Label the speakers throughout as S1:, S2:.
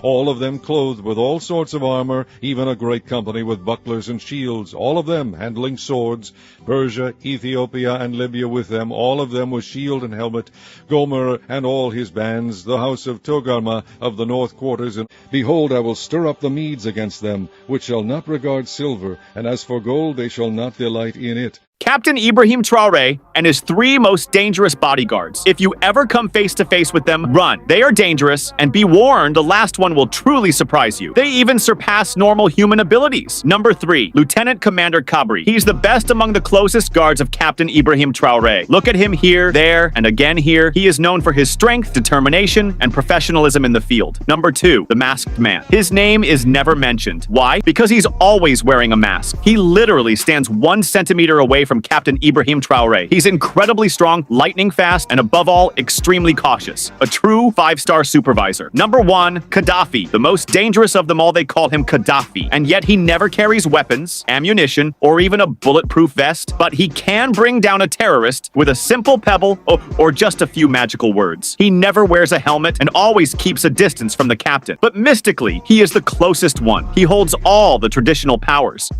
S1: all of them clothed with all sorts of armor, even a great company with bucklers and shields, all of them handling swords, Persia, Ethiopia, and Libya with them, all of them with shield and helmet, Gomer and all his bands, the house of Togarma of the north quarters, and behold, I will stir up the Medes against them, which shall not regard silver, and as for gold, they shall not delight in it.
S2: Captain Ibrahim Traore and his 3 most dangerous bodyguards. If you ever come face to face with them, run. They are dangerous, and be warned, the last one will truly surprise you. They even surpass normal human abilities. Number 3, Lieutenant Commander Kabri. He's the best among the closest guards of Captain Ibrahim Traore. Look at him here, there, and again here. He is known for his strength, determination, and professionalism in the field. Number 2, the Masked Man. His name is never mentioned. Why? Because he's always wearing a mask. He literally stands 1 centimeter away from Captain Ibrahim Traore. He's incredibly strong, lightning fast, and above all, extremely cautious. A true 5-star supervisor. Number 1, Gaddafi. The most dangerous of them all, they call him Gaddafi. And yet he never carries weapons, ammunition, or even a bulletproof vest. But he can bring down a terrorist with a simple pebble or just a few magical words. He never wears a helmet and always keeps a distance from the captain. But mystically, he is the closest one. He holds all the traditional powers.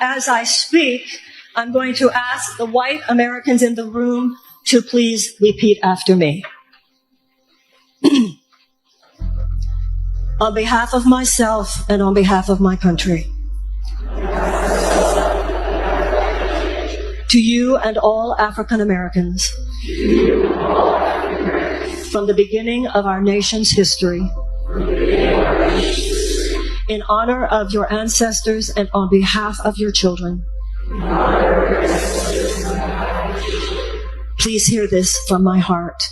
S3: As I speak, I'm going to ask the white Americans in the room to please repeat after me. On behalf of myself and on behalf of my country, to you and all African Americans, from the beginning of our nation's history, in honor of your ancestors and on behalf of your children, please hear this from my heart.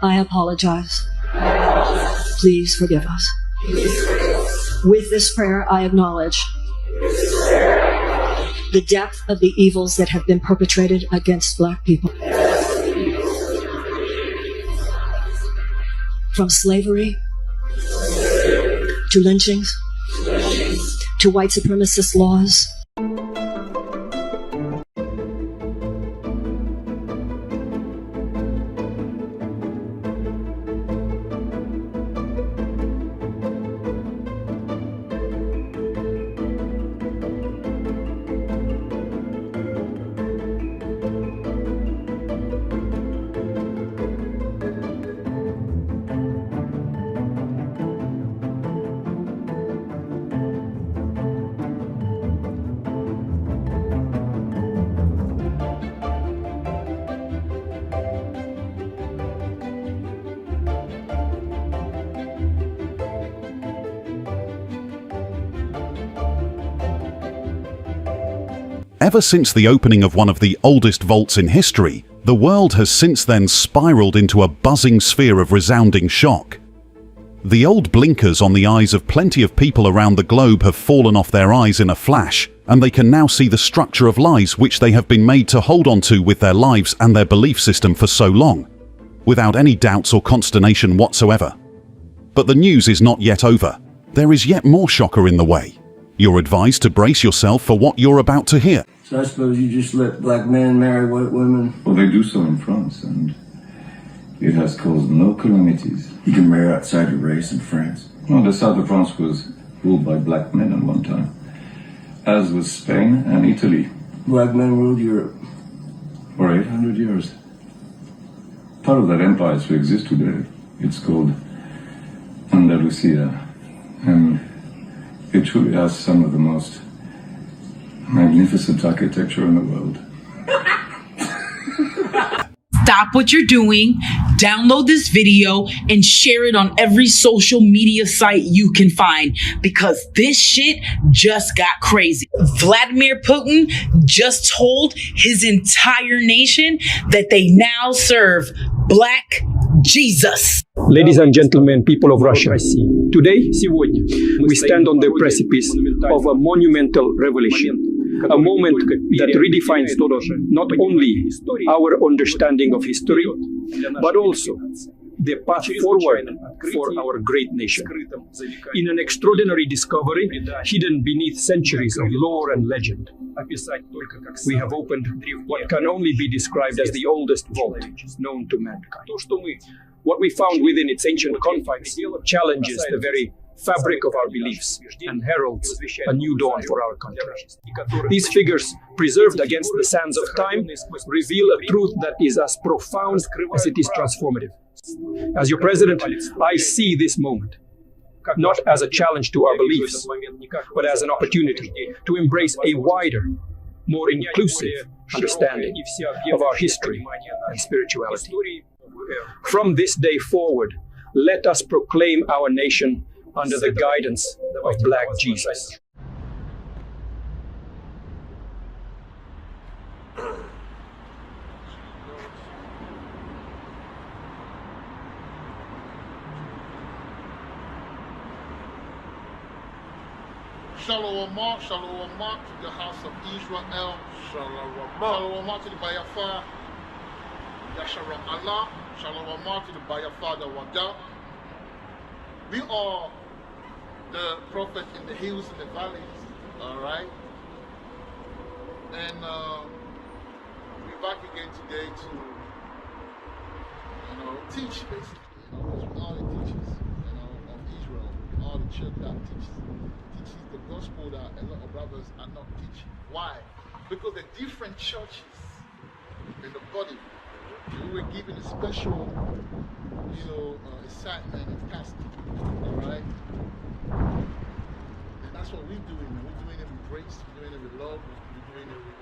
S3: I apologize. Please forgive us. With this prayer, I acknowledge the depth of the evils that have been perpetrated against Black people. From slavery to lynchings, to white supremacist laws.
S4: Ever since the opening of one of the oldest vaults in history, the world has since then spiraled into a buzzing sphere of resounding shock. The old blinkers on the eyes of plenty of people around the globe have fallen off their eyes in a flash, and they can now see the structure of lies which they have been made to hold on to with their lives and their belief system for so long, without any doubts or consternation whatsoever. But the news is not yet over. There is yet more shocker in the way. You're advised to brace yourself for what you're about to hear.
S5: So I suppose you just let black men marry white women?
S6: Well, they do so in France, and it has caused no calamities.
S5: You can marry outside your race in France?
S6: Well, the south of France was ruled by black men at one time, as was Spain and Italy.
S5: Black men ruled Europe?
S6: For 800 years. Part of that empire still exists today. It's called Andalusia, and it truly has some of the most magnificent architecture in the world.
S7: Stop what you're doing, download this video, and share it on every social media site you can find, because this shit just got crazy. Vladimir Putin just told his entire nation that they now serve Black Jesus.
S8: Ladies and gentlemen, people of Russia, today, we stand on the precipice of a monumental revelation. a moment that redefines not only our understanding of history, but also the path forward for our great nation. In an extraordinary discovery hidden beneath centuries of lore and legend, we have opened what can only be described as the oldest vault known to mankind. What we found within its ancient confines challenges the very fabric of our beliefs and heralds a new dawn for our country. These figures, preserved against the sands of time, reveal a truth that is as profound as it is transformative. As your president, I see this moment not as a challenge to our beliefs, but as an opportunity to embrace a wider, more inclusive understanding of our history and spirituality. From this day forward, let us proclaim our nation under the guidance of Black Jesus.
S9: Shalom to the house of Israel. Shalom to the Bayafar. Yasharam Allah. Shalom to the Bayafar the Wada. We are the prophet in the hills and the valleys. Alright? And we're back again today to teach basically, because we are the teachers, of Israel. We are the church that teaches the gospel that a lot of brothers are not teaching. Why? Because the different churches in the body, we were given a special, assignment and task. Alright? And that's what we're doing. We're doing it with grace, we're doing it with love, we're doing it with,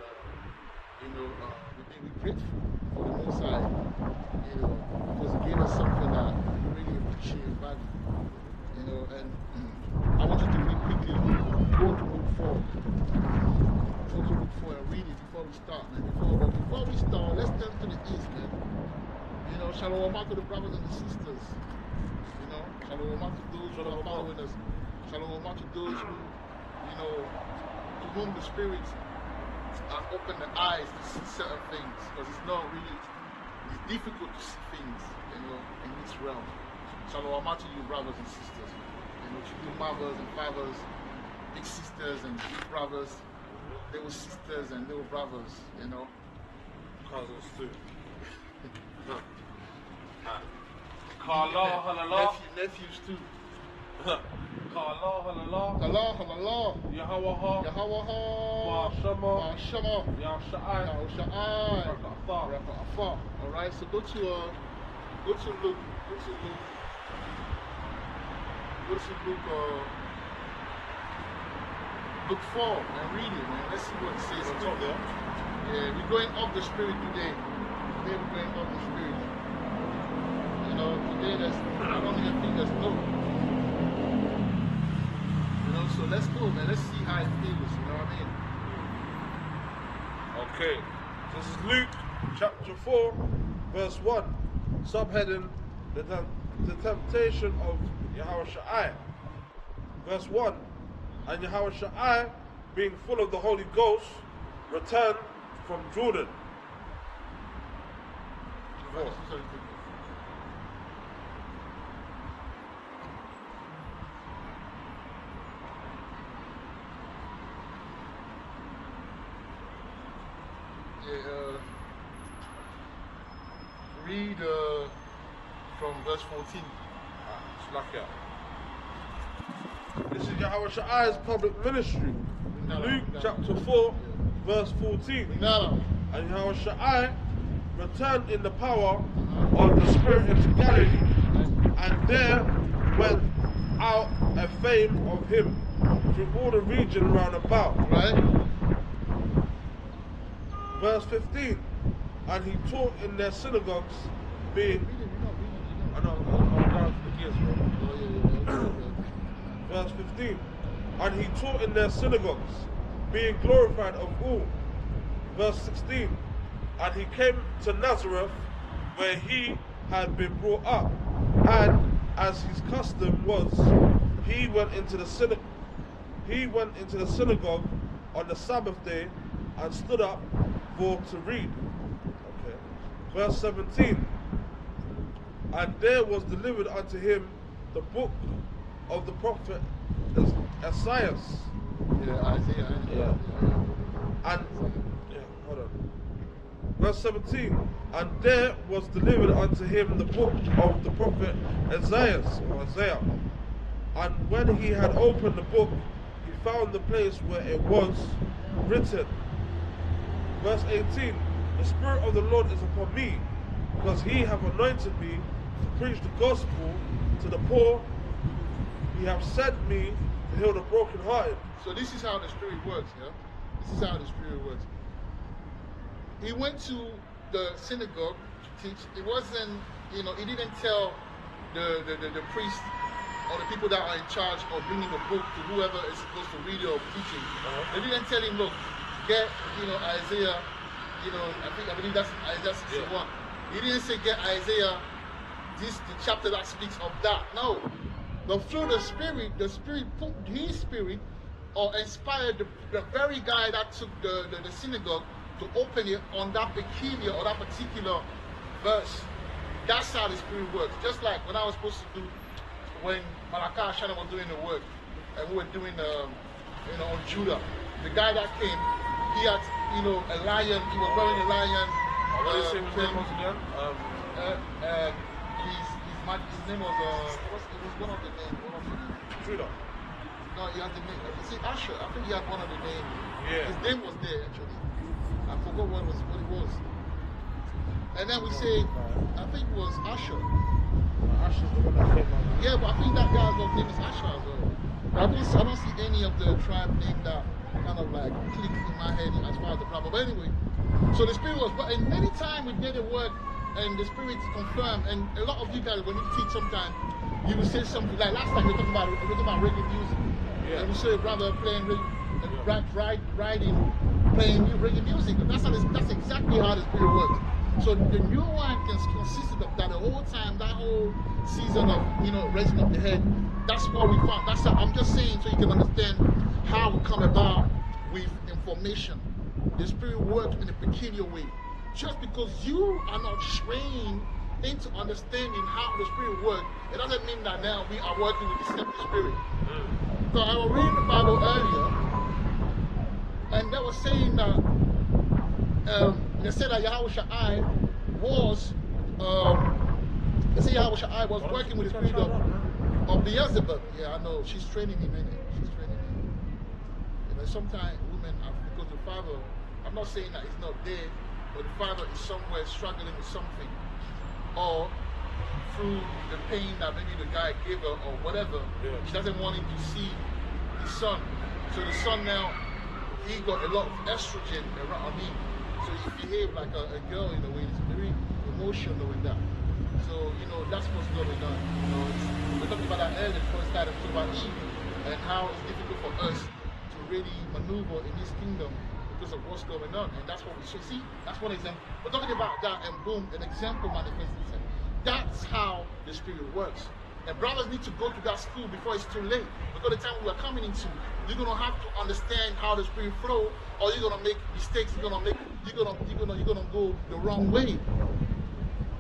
S9: we're grateful for the Most High, because He gave us something that we really appreciate and value. And I want you to read quickly, go to book 4. Go to book 4 and read it before we start, man. Before we start, let's turn to the east, man. Shalom to the brothers and the sisters. Shalom to those who are following us. Shalom to those who, to whom the Spirit has opened the eyes to see certain things, because it's difficult to see things, in this realm. Shalom to you, brothers and sisters. To you, mothers and fathers, big sisters and big brothers, little sisters and little brothers, Cousins too. Nephews too.
S10: Kala halala.
S9: Kala halala.
S10: Yahawaha. Ma'ashama. Yasha'ai.
S9: Raka'afa. Alright, so go to Luke. Luke 4 and read it, man. Let's see what it says. Yeah, we're going off the Spirit today. We're going off the Spirit. Today I don't even think there's no. So let's go, man. Let's see how it feels. You know what I mean?
S10: Okay. This is Luke chapter 4, verse 1. Subheading the temptation of Yahushua. Verse 1. And Yahushua, being full of the Holy Ghost, returned from Jordan.
S9: Read from verse 14.
S10: This is Yahushua's public ministry. Luke chapter 4, verse 14. And Yahushua returned in the power of the Spirit into Galilee, and there went out a fame of him through all the region round about.
S9: Right?
S10: Verse 15. And he taught in their synagogues, being... I know, I'm down to the gears, bro. Verse 15. And he taught in their synagogues, being glorified of all. Verse 16. And he came to Nazareth, where he had been brought up. And as his custom was, he went into the synagogue on the Sabbath day and stood up for to read. Okay. Verse 17. And there was delivered unto him the book of the prophet Isaiah.
S9: Yeah, Isaiah.
S10: And hold on. Verse 17. And there was delivered unto him the book of the prophet Isaiah. And when he had opened the book, he found the place where it was written. Verse 18. The Spirit of the Lord is upon me, because he hath anointed me to preach the gospel to the poor. He hath sent me to heal the brokenhearted.
S9: So this is how the Spirit works, yeah? This is how the Spirit works. He went to the synagogue to teach. It wasn't, he didn't tell the priest or the people that are in charge of bringing the book to whoever is supposed to read it or teaching. They didn't tell him, look, get, Isaiah, I believe that's Isaiah 61. He didn't say get Isaiah, the chapter that speaks of that. No. But through the Spirit put his Spirit or inspired the very guy that took the synagogue to open it on that peculiar or that particular verse. That's how the Spirit works. Just like when I was supposed to do, when Malachi Shana was doing the work, and we were doing, on Judah. The guy that came, he had, a lion. He was wearing a lion.
S10: What did you say his name was again?
S9: His name was, it was one of the names.
S10: Judah.
S9: No, he had the name. See, Asher. I think he had one of the names.
S10: Yeah.
S9: His name was there actually. I forgot what it was. And then we say, I think it was Asher.
S10: Asher's the one that came out.
S9: Yeah, but I think that guy's name is Asher as well. But I don't see any of the tribe name that kind of like clicked in my head as far as the problem. But anyway, so the Spirit was, and many times we did a word and the Spirit confirmed, and a lot of you guys, when you teach sometimes, you will say something, like last time we were talking about reggae music. Yeah. And we saw a brother playing riding, playing reggae music. That's exactly how the Spirit works. So the new wine consisted of that the whole time, that whole season of, raising up the head. That's what we found. That's how, I'm just saying so you can understand how we come about with information. The Spirit works in a peculiar way. Just because you are not trained into understanding how the Spirit works, it doesn't mean that now we are working with the same Spirit. So I was reading the Bible earlier, and they were saying that they said that Yahushua was working with the spirit of Beelzebub. Yeah, I know. She's training him in it. She's training him. Sometimes women have, because the father, I'm not saying that he's not dead, but the father is somewhere struggling with something, or through the pain that maybe the guy gave her or whatever, she doesn't want him to see his son. So the son now, he got a lot of estrogen around him. So he behaved like a girl in a way. It's very emotional in that. So, that's what's going on. We're talking about that earlier before we started talking about Eve and how it's difficult for us to really maneuver in this kingdom because of what's going on. And that's what we should see. That's one example. We're talking about that, and boom, an example manifests itself. That's how the Spirit works. And brothers need to go to that school before it's too late. Because the time we are coming into, you're gonna have to understand how the Spirit flows, or you're gonna make mistakes. You're gonna go the wrong way.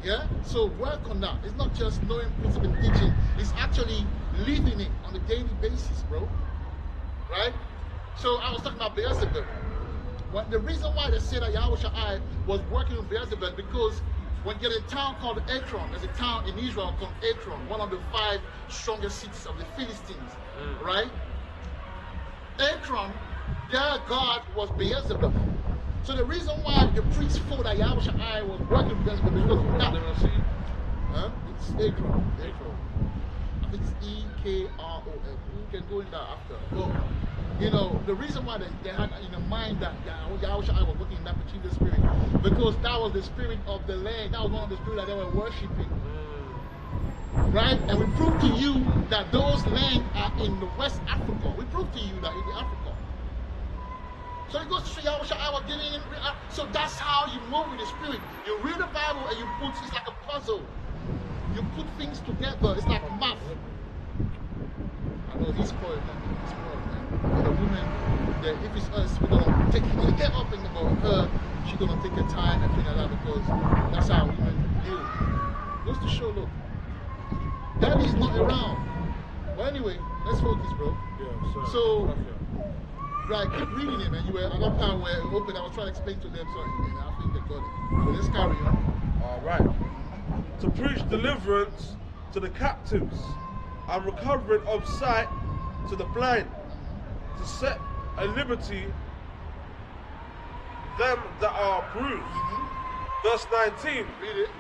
S9: Yeah. So work on that. It's not just knowing principle and teaching. It's actually living it on a daily basis, bro. Right. So I was talking about Beelzebub. The reason why they said that Yahushua was working with Beelzebub because when you get a town called Ekron, there's a town in Israel called Ekron, one of the 5 strongest cities of the Philistines, right? Ekron, their god was Beelzebub. So the reason why the priests thought that Yahushua was working with Beelzebub is because of that. It's Ekron. I think it's Ekron. We can go in there after. But, the reason why they had in mind that Yahushua was working in that particular spirit, because that was the spirit of the land. That was one of the spirits that they were worshipping. Right? And we proved to you that those lands are in the West Africa. We proved to you that in Africa. So it goes to show Yahushua was giving him. So that's how you move with the spirit. You read the Bible and you put, it's like a puzzle. You put things together. It's like math. I know he's spoiled, man. He's spoiled, man. the woman, that if it's us, we're gonna get up and about her. She's gonna take her time and things like that because that's how women deal. Goes to show, look, daddy is not around. But anyway, let's focus, bro.
S10: Yeah, sir.
S9: So, right, keep reading it, man. You were at that part where it opened. I was trying to explain to them something, and I think they got it. So let's carry on.
S10: All right. To preach deliverance to the captives and recovering of sight to the blind, to set at liberty them that are bruised. Verse 19.
S9: Read it.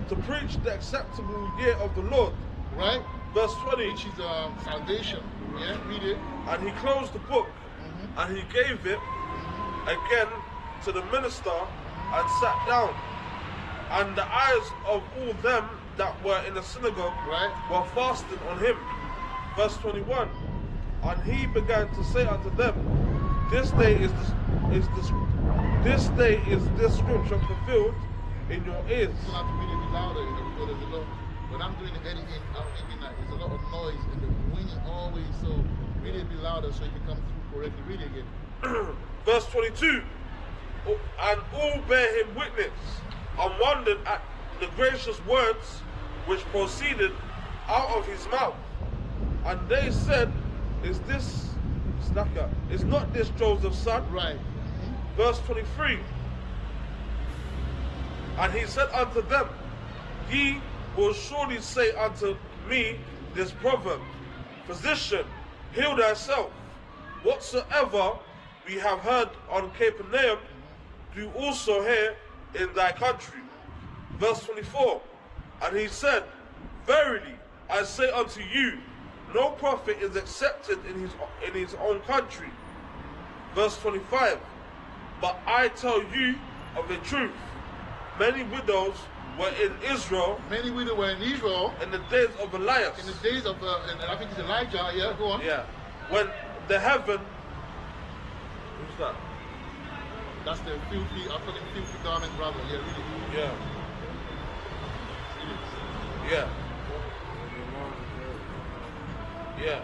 S10: To preach the acceptable year of the Lord.
S9: Right?
S10: Verse 20.
S9: Which is salvation. Yeah, read it.
S10: And he closed the book, and he gave it again to the minister, and sat down. And the eyes of all them that were in the synagogue were fastened on him. Verse 21. And he began to say unto them, this day is this scripture fulfilled in your ears.
S9: You have to read it louder, because there's a lot. When I'm doing the editing, I'm thinking that there's a lot of noise and the wind always, so read it a bit louder so it can come through correctly. Read it again.
S10: Verse 22. And all bear him witness, and wondered at the gracious words which proceeded out of his mouth. And they said, is not this Joseph's son?
S9: Right.
S10: Verse 23. And he said unto them, ye will surely say unto me this proverb, physician, heal thyself. Whatsoever we have heard on Capernaum, do also here in thy country. Verse 24. And he said, verily I say unto you, no prophet is accepted in his own country. Verse 25. But I tell you of the truth, many widows were in Israel.
S9: Many widows were in Israel.
S10: In the days of Elias.
S9: In the days of, I think it's Elijah, yeah, go on.
S10: Yeah. When the heaven, who's that?
S9: That's the filthy, after the filthy garment brother, yeah, read it.
S10: Yeah. Yeah. Yeah.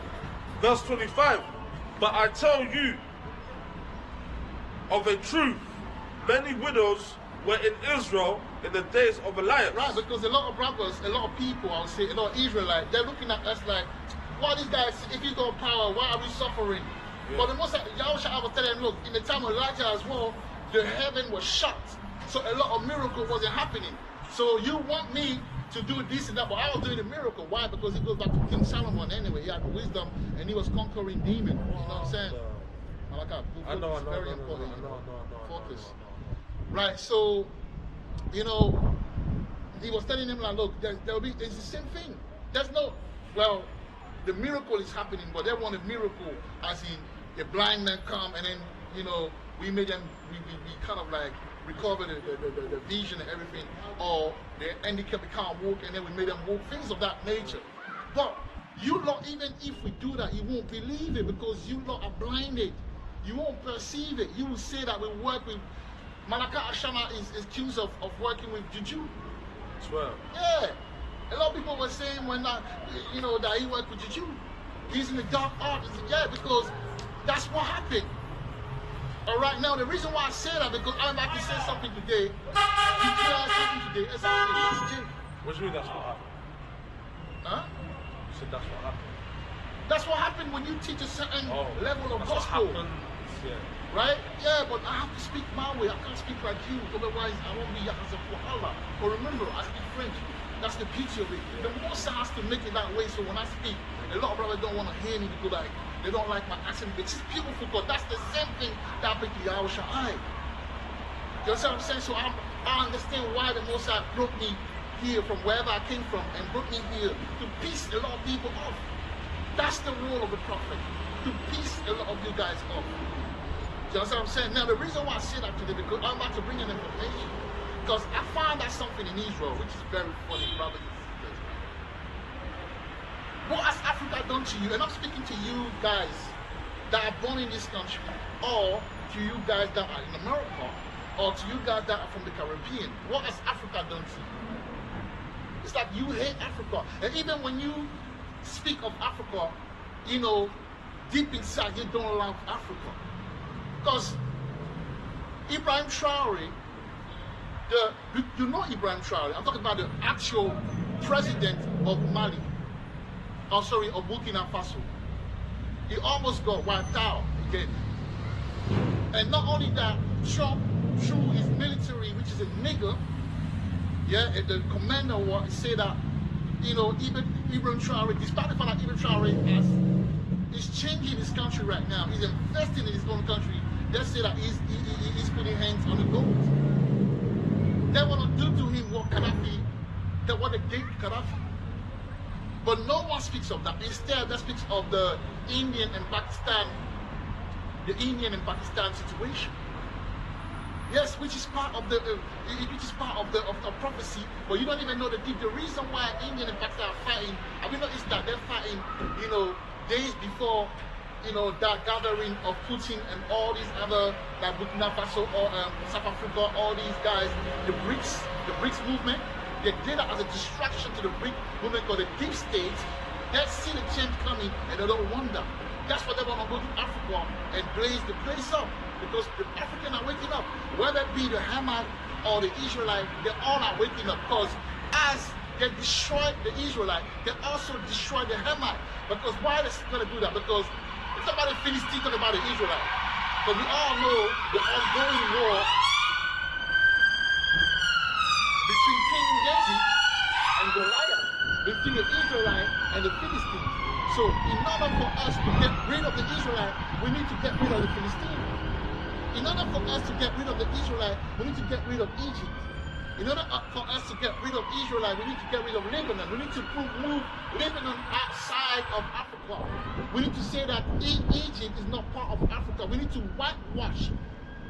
S10: Verse 25. But I tell you of a truth, many widows were in Israel in the days of Elias.
S9: Right, because a lot of brothers, a lot of people, I would say, a lot of Israelites, they're looking at us like, why these guys, if he's got power, why are we suffering? Yeah. But the most, Yahushua was telling them, look, in the time of Elijah as well, the heaven was shut. So a lot of miracle wasn't happening. So you want me to do this and that, but I was doing a miracle. Why? Because it goes back to King Solomon anyway. He had wisdom and he was conquering demons. You know what I'm saying?
S10: I know,
S9: very important. Focus. Right, so, you know, he was telling him like, look, there'll be, it's the same thing. There's no, well, the miracle is happening, but they want a miracle as in a blind man come and then, you know, we made them, we kind of like recover the vision and everything, or the handicap can't walk and then we made them walk, things of that nature. But you lot, even if we do that, you won't believe it because you lot are blinded. You won't perceive it. You will say that we work with, Malaka Ashama is accused of working with Juju.
S10: Swear.
S9: Yeah. A lot of people were saying when that, you know, that he worked with Juju. He's in the dark art. Yeah, because that's what happened. All right, now the reason why I say that because I'm about to say something today. You hear something today. Exactly.
S10: What do you mean that's what happened?
S9: Huh?
S10: You said that's what happened.
S9: That's what happened when you teach a certain level of
S10: that's
S9: gospel.
S10: What happened. Yeah.
S9: Right? Yeah, but I have to speak my way. I can't speak like you. Otherwise, I won't be Yahasa Wahala. But remember, I speak French. That's the beauty of it. The Most has to make it that way. So when I speak, a lot of brothers don't want to hear me because like they don't like my accent. It's beautiful because that's the same thing that happened to Yahushua. You understand what I'm saying? So I understand why the Most High brought me here from wherever I came from and brought me here to piece a lot of people off. That's the role of the prophet, to piece a lot of you guys off. You understand what I'm saying? Now the reason why I say that today because I'm about to bring in information. Because I found out something in Israel, which is very funny, brothers and sisters. What has Africa done to you? And I'm speaking to you guys that are born in this country, or to you guys that are in America, or to you guys that are from the Caribbean. What has Africa done to you? It's like you hate Africa. And even when you speak of Africa, you know, deep inside you don't love Africa. Because Ibrahim Traore, you know Ibrahim Traore, I'm talking about the actual president of Mali, of Burkina Faso. He almost got wiped out again. And not only that, Trump, through his military, which is a nigger, yeah, and the commander will say that, you know, even Ibrahim Traore, despite the fact that Ibrahim Traore is changing his country right now, he's investing in his own country, they say that he's putting hands on the gold. They want to do to him what Gaddafi, what they did to Gaddafi. But no one speaks of that. Instead, they speak of the Indian and Pakistan situation. Yes, which is part of the prophecy. But you don't even know the reason why India and Pakistan are fighting. Have you noticed that they're fighting, you know, days before, you know, that gathering of Putin and all these other, like Burkina Faso or South Africa, all these guys, the BRICS movement. They did that as a distraction to the BRIC movement called the deep state. They see the change coming and they don't wonder. That's why they want to go to Africa and blaze the place up, because the Africans are waking up. Whether it be the Hamite or the Israelite, they all are waking up, because as they destroyed the Israelite, they also destroyed the Hamite. Because why are they going to do that? Because it's about the Philistine, talking about the Israelite. But we all know the ongoing war between King David and Goliath, between the Israelite and the Philistines. So in order for us to get rid of the Israelite, we need to get rid of the Philistine. In order for us to get rid of the Israelite, we need to get rid of Egypt. In order for us to get rid of Israelite, we need to get rid of Lebanon. We need to move Lebanon outside of Africa. We need to say that Egypt is not part of Africa. We need to whitewash,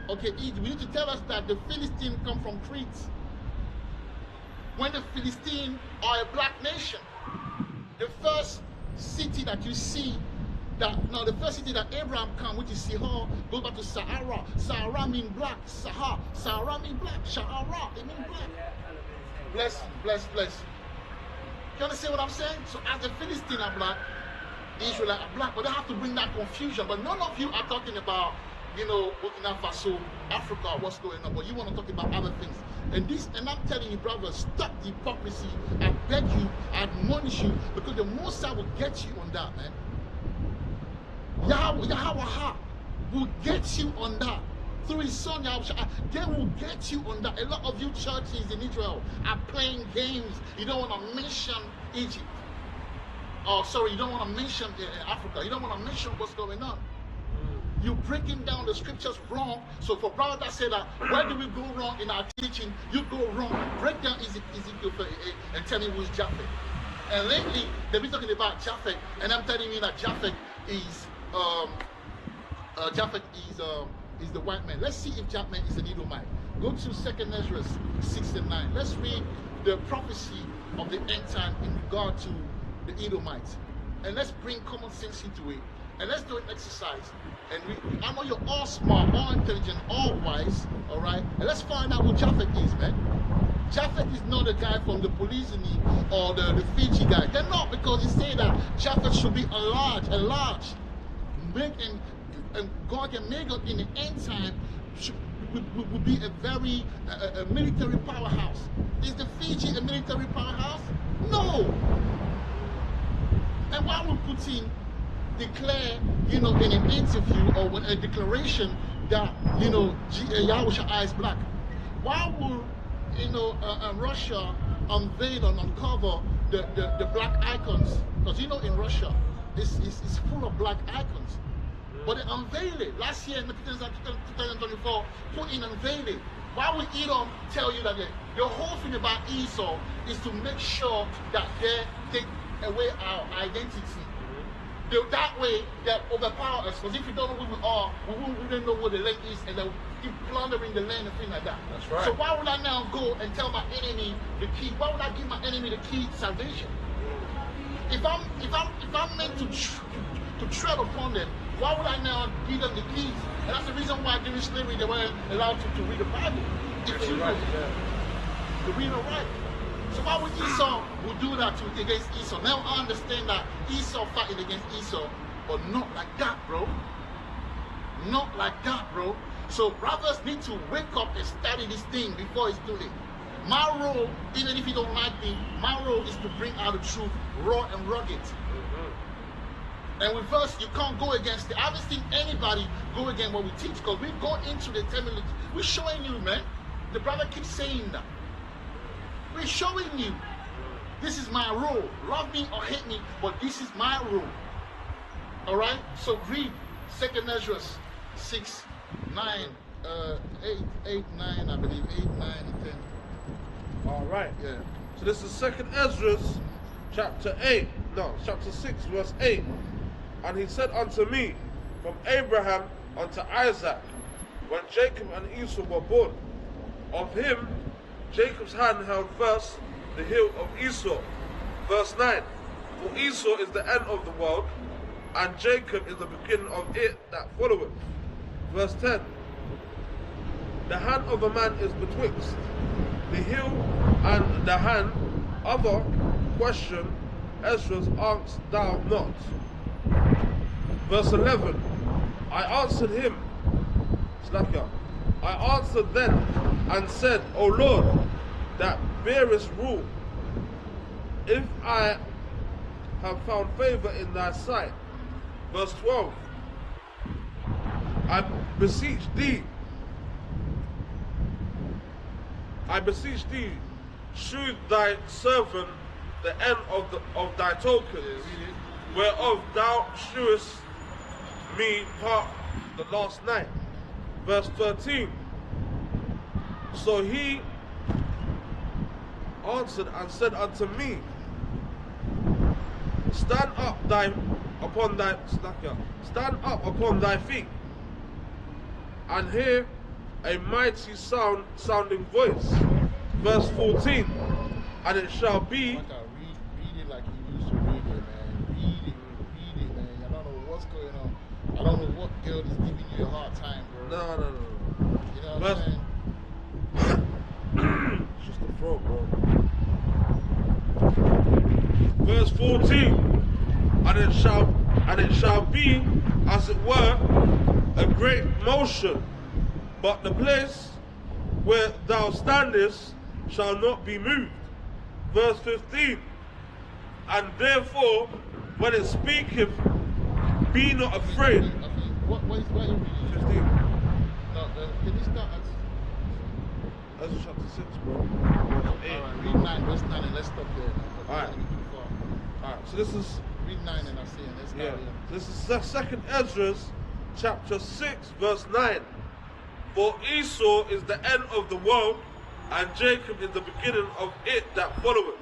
S9: okay, Egypt. We need to tell us that the Philistines come from Crete. When the Philistines are a black nation, the first city that you see, the first city that Abraham come, which is Sihor, goes back to Sahara. Sahara means black. Sahara means black. Sahara, it means black. Bless you. You understand what I'm saying? So as the Philistines are black, the Israelites are black, but they have to bring that confusion. But none of you are talking about, you know, Burkina Faso, Africa, what's going on, but you want to talk about other things. And I'm telling you, brothers, stop the hypocrisy. I beg you, I admonish you, because the Mosai will get you on that, man. Yahweh will get you on that. Through his son, Yahweh, they will get you on that. A lot of you churches in Israel are playing games. You don't want to mention Egypt. Oh, sorry, you don't want to mention Africa. You don't want to mention what's going on. You're breaking down the scriptures wrong. So for brothers that say that, where do we go wrong in our teaching? You go wrong. Break down Ezekiel 38 and tell me who's Japheth. And lately, they've been talking about Japheth, and I'm telling you that Japheth is the white man. Let's see if Japheth is an Edomite. Go to 2nd Ezra 6 and 9. Let's read the prophecy of the end time in regard to the Edomites. And let's bring common sense into it. And let's do an exercise. And I know you're all smart, all intelligent, all wise, all right? And let's find out who Japheth is, man. Japheth is not a guy from the Polysian or the Fiji guy. They're not, because he say that Japheth should be enlarged. And God can make up in the end time would be a very military powerhouse. Is the Fiji a military powerhouse? No. And why would Putin declare, you know, in an interview or with a declaration that, you know, Yahweh is black? Why would, you know, Russia unveil and uncover the black icons? Because, you know, in Russia, it's full of black icons. But they unveil it. Last year in 2024, Putin unveiled it. Why would Edom tell you that the whole thing about Esau is to make sure that they take away our identity? That way, they overpower us. Because if you don't know who we are, we wouldn't know where the land is, and they'll keep plundering the land and things like that. That's right. So why would I now go and tell my enemy the key? Why would I give my enemy the key to salvation? If I'm meant to tread upon them, why would I now give them the keys? And that's the reason why during slavery they weren't allowed to read the Bible. If you right, to read or write. So why would Esau do that against Esau? Now I understand that Esau fighting against Esau But not like that, bro. Not like that, bro. So brothers need to wake up and study this thing before it's too late. My role, even if you don't like me, my role is to bring out the truth raw and rugged. And with us, you can't go against it. I haven't seen anybody go against what we teach, because we go into the terminology. We're showing you, man. The brother keeps saying that. We're showing you. This is my rule. Love me or hate me, but this is my rule. All right? So read 2nd Ezra 6, 9, 8, 9, I believe. 8, 9, and 10.
S10: All right.
S9: Yeah.
S10: So this is 2nd Ezra, chapter 6, verse 8. And he said unto me, from Abraham unto Isaac, when Jacob and Esau were born, of him Jacob's hand held first the heel of Esau. Verse 9. For Esau is the end of the world, and Jacob is the beginning of it that followeth. Verse 10. The hand of a man is betwixt the heel and the hand. Other question, Ezra's answered thou not. Verse 11. I answered him, Slacker. I answered then and said, O Lord, that bearest rule, if I have found favor in thy sight. Verse 12. I beseech thee, shew thy servant the end of thy tokens, whereof thou shewest me part the last night. Verse 13. So he answered and said unto me, stand up upon thy feet, and hear a mighty sounding voice. Verse 14. And it shall be.
S9: Read it like you used to read it, man. Read it, man. I don't know what's going on. I don't know what girl is giving you a hard time, bro.
S10: No.
S9: You know what I'm saying?
S10: It's just the throat, bro. Verse 14. And it shall be, as it were, a great motion, but the place where thou standest shall not be moved. Verse 15. And therefore, when it speaketh, be not afraid.
S9: What are you reading?
S10: 15.
S9: No, can you start at
S10: Ezra chapter 6, bro. Verse 8.
S9: Alright, read 9, verse 9, and let's stop there.
S10: Alright. Alright, so this is.
S9: Read 9 and I see, and let's start here.
S10: This is 2nd Ezra, chapter 6, verse 9. For Esau is the end of the world, and Jacob is the beginning of it that followeth.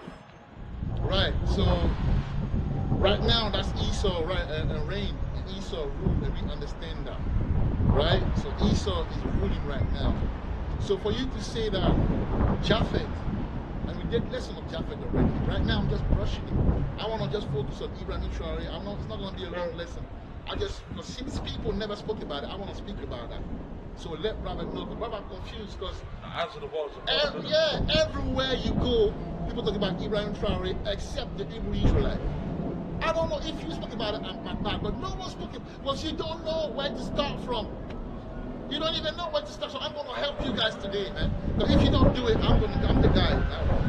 S9: Right, so right now that's Esau, right, and reign, and Esau rule, and we understand that, right? So Esau is ruling right now. So for you to say that Japhet, and we did lesson of Japhet already, right now I'm just brushing it. I want to just focus on Ibrahim Traore. It's not going to be a long lesson. Because since people never spoke about it, I want to speak about that. So let Robert know, because Robert confused, because everywhere you go, people talk about Ibrahim Traore except the Hebrew Israelite. I don't know if you spoke about it, I'm bad, but no one spoke it, because you don't know where to start from. You don't even know where to start, so I'm going to help you guys today, man. But if you don't do it, I'm the guy.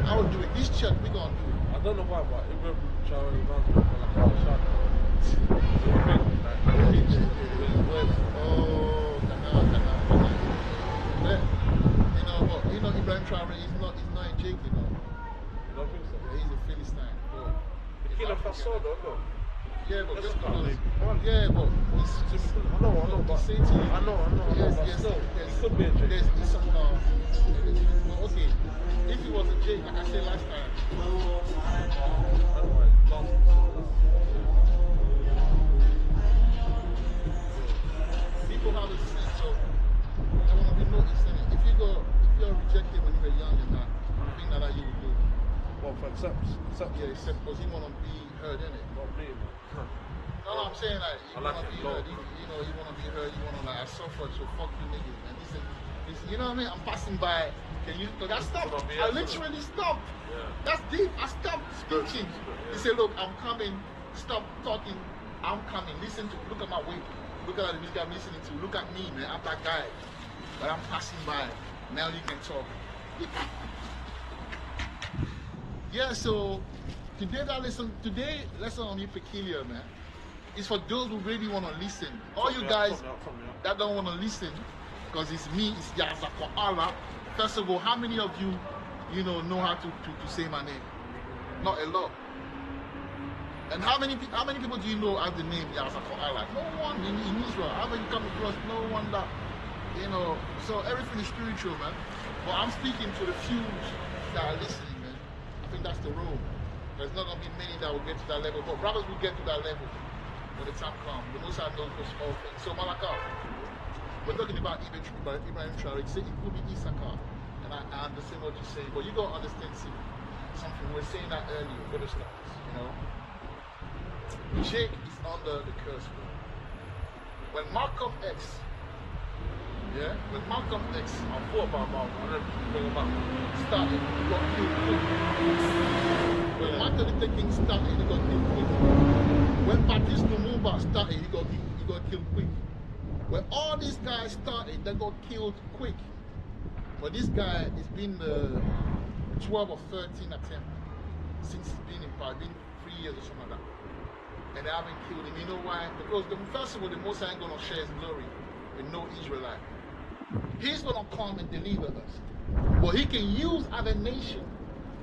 S9: I will do it. This church, we're going to do it.
S10: I don't know why, but Ibrahim Traore is not like a shot.
S9: You know Ibrahim Traore is not in Jake, you know.
S10: You don't think so?
S9: Yeah, he's a Philistine.
S10: Burkina Faso, though.
S9: Yeah, but
S10: That's
S9: just
S10: not
S9: because,
S10: big.
S9: yeah, but it's just,
S10: I know, but
S9: say to you,
S10: I know,
S9: yes,
S10: but
S9: yes,
S10: still,
S9: yes,
S10: it could be a Jake.
S9: There's some, well, okay, if it was a Jake, like I said last time, people have a sense, so they want to be noticed in it. If you're rejected when you were young and that, I think that you would do.
S10: Well, for accept.
S9: Yeah, except because you want to be heard in it.
S10: Not me, man.
S9: No, I'm saying like you want to be
S10: it.
S9: heard. You want to be heard. You want to like I suffered, so fuck you niggas, man. This, you know what I mean? I'm passing by. Can you? Cause I stopped. I literally stopped. Yeah. That's deep. I stopped speaking. He said, look, I'm coming. Stop talking. I'm coming. Listen to, look at my weight. Look at the music I'm listening to. Look at me, man. I'm that guy. But I'm passing by. Now you can talk. Yeah, so today lesson on you peculiar, man. It's for those who really want to listen. All you guys that don't want to listen, because it's me, it's Yazako Allah. First of all, how many of you, know how to say my name? Not a lot. And how many people do you know have the name Yazako Allah? No one in Israel. Haven't you come across no one that, so everything is spiritual, man. But I'm speaking to the few that are listening, man. I think that's the rule. There's not going to be many that will get to that level, but brothers will get to that level when the time comes. The Most High knows those small things. So Malaka, we're talking about Ibrahim Traore. Say it could be Issachar, and I understand what you're saying, but you don't understand something. We were saying that earlier, Philistines, Jake is under the curse word. When Malcolm X, when Malcolm X, I thought about 100 people started, he got killed quick. When Martin Luther King started, he got killed quick. When Patrice Lumumba started, he got killed quick. When all these guys started, they got killed quick. But this guy, it's been 12 or 13 attempts since he's been in power, been 3 years or something like that. And they haven't killed him. You know why? Because first of all, the Most High ain't gonna share his glory with no Israelite. He's gonna come and deliver us. But he can use other nations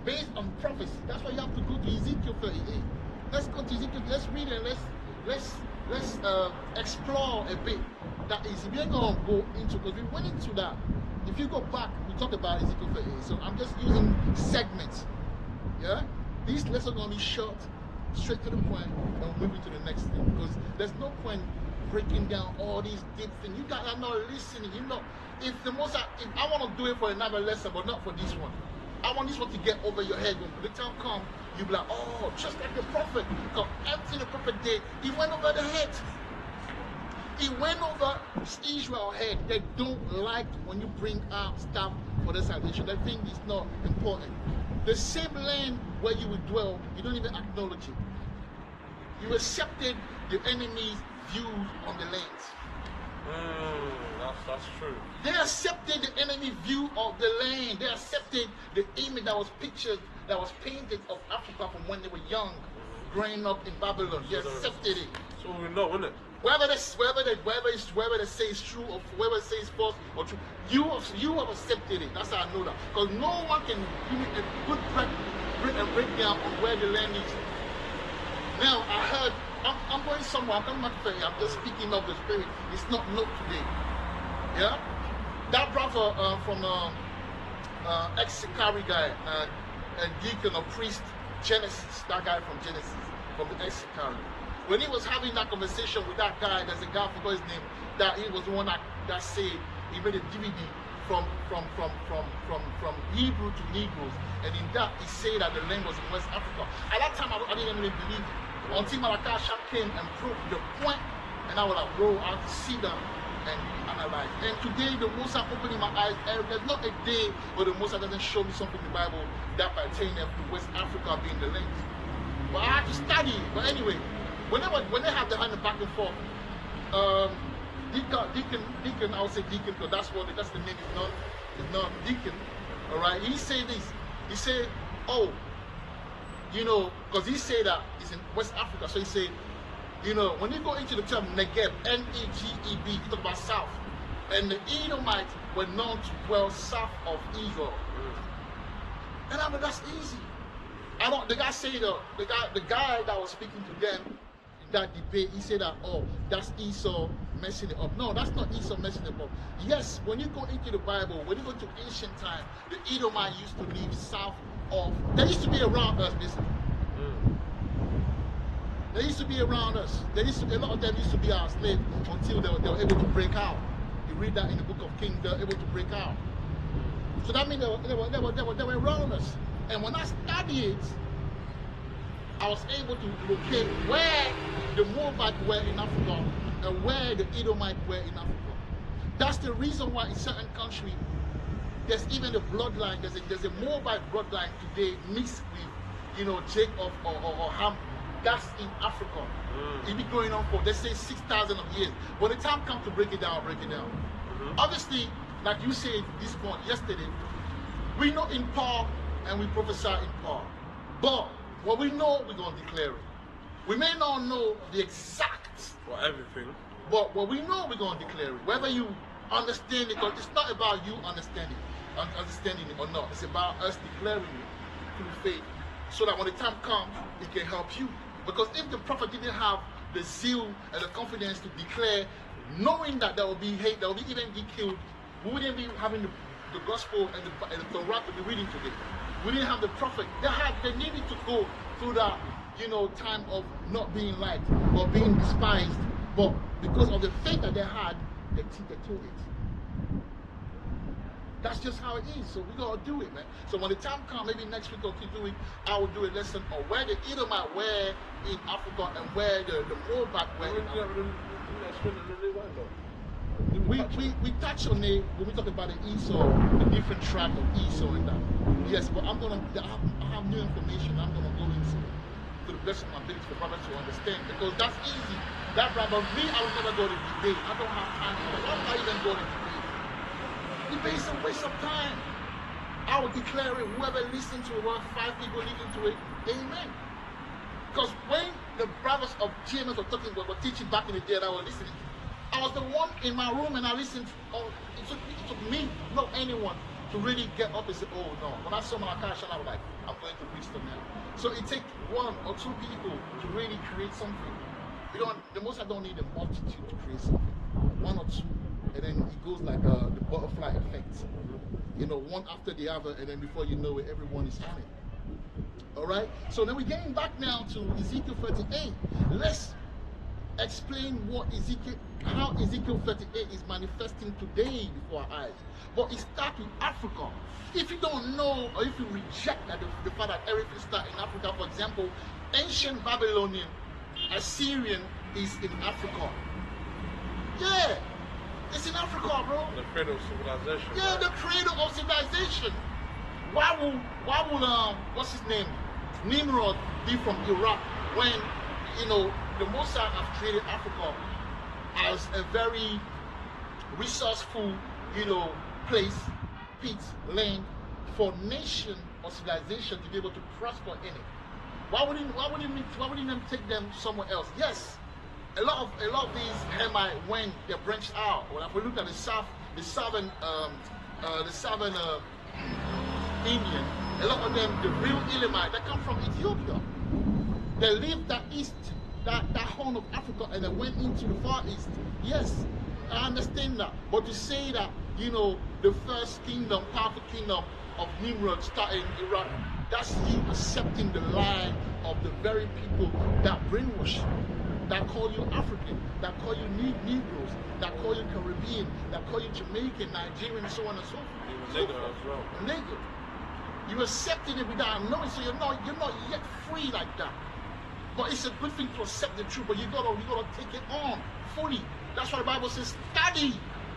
S9: based on prophecy. That's why you have to go to Ezekiel 38. Let's go to Ezekiel, let's read it, let's explore a bit. That is, we ain't gonna go into, because we went into that. If you go back, we talked about Ezekiel 38. So I'm just using segments. Yeah? These lessons are gonna be short, straight to the point, and we'll move into the next thing. Because there's no point breaking down all these deep things. You guys are not listening. If I want to do it for another lesson, but not for this one. I want this one to get over your head. When the time comes, you'll be like, oh, just like the prophet. Because everything the prophet did, he went over the head. He went over Israel's head. They don't like when you bring out stuff for the salvation. They think it's not important. The same land where you will dwell, you don't even acknowledge it. You accepted the enemy's views on the land.
S10: That's true.
S9: They accepted the enemy view of the land. They accepted the image that was pictured, that was painted of Africa from when they were young, growing up in Babylon. They accepted it.
S10: So we know, isn't it?
S9: Whether they say it's true or whether they say it's false or true, you have accepted it. That's how I know that. Because no one can give me a good breakdown on where the land is. Now I heard, I'm going somewhere, I'm coming back to you, I'm just speaking of the spirit. It's not today. Yeah? That brother from ex-Sicari guy, a deacon or priest, Genesis, that guy from Genesis, from the ex-Sicari. When he was having that conversation with that guy, there's a guy, I forgot his name, that he was the one that said he made a DVD from Hebrew to Negroes, and in that he said that the land was in West Africa. At that time I didn't really believe it until Malakasha came and proved the point, and I was like, bro, I have to see that and analyze. And today the Most High opening my eyes. There's not a day where the Most High doesn't show me something in the Bible that pertains to West Africa being the land. But I had to study it. But anyway, when they have the hand back and forth, Deacon, I would say Deacon, because that's the name, is not Deacon. All right, he said this. He said, oh, because he said that it's in West Africa. So he said, when you go into the term Negeb, Negeb, you talk about south, and the Edomites were known to dwell south of Israel. And I mean, that's easy. The guy said the guy that was speaking to them in that debate, he said that, oh, that's Esau messing it up. No, that's not Esau messing it up. Yes, when you go into the Bible, when you go to ancient time, the Edomites used to live south of, they used to be around us, basically. They used to be around us. A lot of them used to be our slaves until they were able to break out. You read that in the book of Kings, they were able to break out. So that means they were around us. And when I studied it, I was able to locate where the Moabites were in Africa and where the Edomites were in Africa. That's the reason why in certain countries, there's even a bloodline, there's a Moabite bloodline today mixed with, Jacob or Ham, that's in Africa. It be going on for, they say, 6,000 of years. When the time comes to break it down, I'll break it down. Obviously, like you said this point yesterday, we know in part and we prophesy in part. But what we know, we're going to declare it. We may not know the exact
S10: For everything.
S9: but what we know, we're going to declare it. Whether you understand it, because it's not about you understanding it or not. It's about us declaring it through faith, so that when the time comes, it can help you. Because if the prophet didn't have the zeal and the confidence to declare, knowing that there will be hate, there will be even be killed, we wouldn't be having the gospel and the Torah to be reading today. We didn't have the prophet. They needed to go through that, time of not being liked or being despised. But because of the faith that they had, they told it. That's just how it is. So we gotta do it, man. So when the time comes, maybe next week or 2 weeks, I will do a lesson on where the Edomite were in Africa and where the Moabite were in Africa. We touch on it when we talk about the Esau, the different tribe of Esau and that. Yes, but I have new information. I'm gonna go into to the best of my ability for brothers to understand, because that's easy. That brother, me, I will never go to debate. I don't have time for it. I'm not even going to debate. Debate is a waste of time. I will declare it. Whoever listens to it, 5 people listen to it, amen. Because when the brothers of GMS were teaching back in the day that I was listening, I was the one in my room and I listened. It took me, not anyone, to really get up and say, oh no. When I saw Malachi, I was like, I'm going to preach them now. So it takes 1 or 2 people to really create something. The most I don't need a multitude to create something. 1 or 2, and then it goes like the butterfly effect. One after the other, and then before you know it, everyone is on it. All right. So then we're getting back now to Ezekiel 38. Let's explain how Ezekiel 38 is manifesting today before our eyes. But it starts with Africa. If you don't know, or if you reject that the fact that everything starts in Africa, for example, ancient Babylonian, Assyrian is in Africa. Yeah, it's in Africa, bro.
S10: The cradle of civilization.
S9: Yeah, right? The cradle of civilization. Why would what's his name, Nimrod, be from Iraq when the Mossad have created Africa as a very resourceful, place, land for nation or civilization to be able to prosper in it? Why wouldn't them take them somewhere else? Yes, a lot of these Hamite, when they branched out. When we look at the southern Indian, a lot of them, the real Elamite, they come from Ethiopia. They lived that east, that horn of Africa, and they went into the far east. Yes, I understand that. But to say that, the first kingdom, powerful kingdom of Nimrod started in Iraq, that's you accepting the lie of the very people that brainwash you, that call you African, that call you Negroes, that call you Caribbean, that call you Jamaican, Nigerian, and so on and so forth.
S10: Nigger as well.
S9: Nigger. You accepted it without knowing, so you're not yet free like that. But it's a good thing to accept the truth, but you gotta take it on fully. That's why the Bible says, study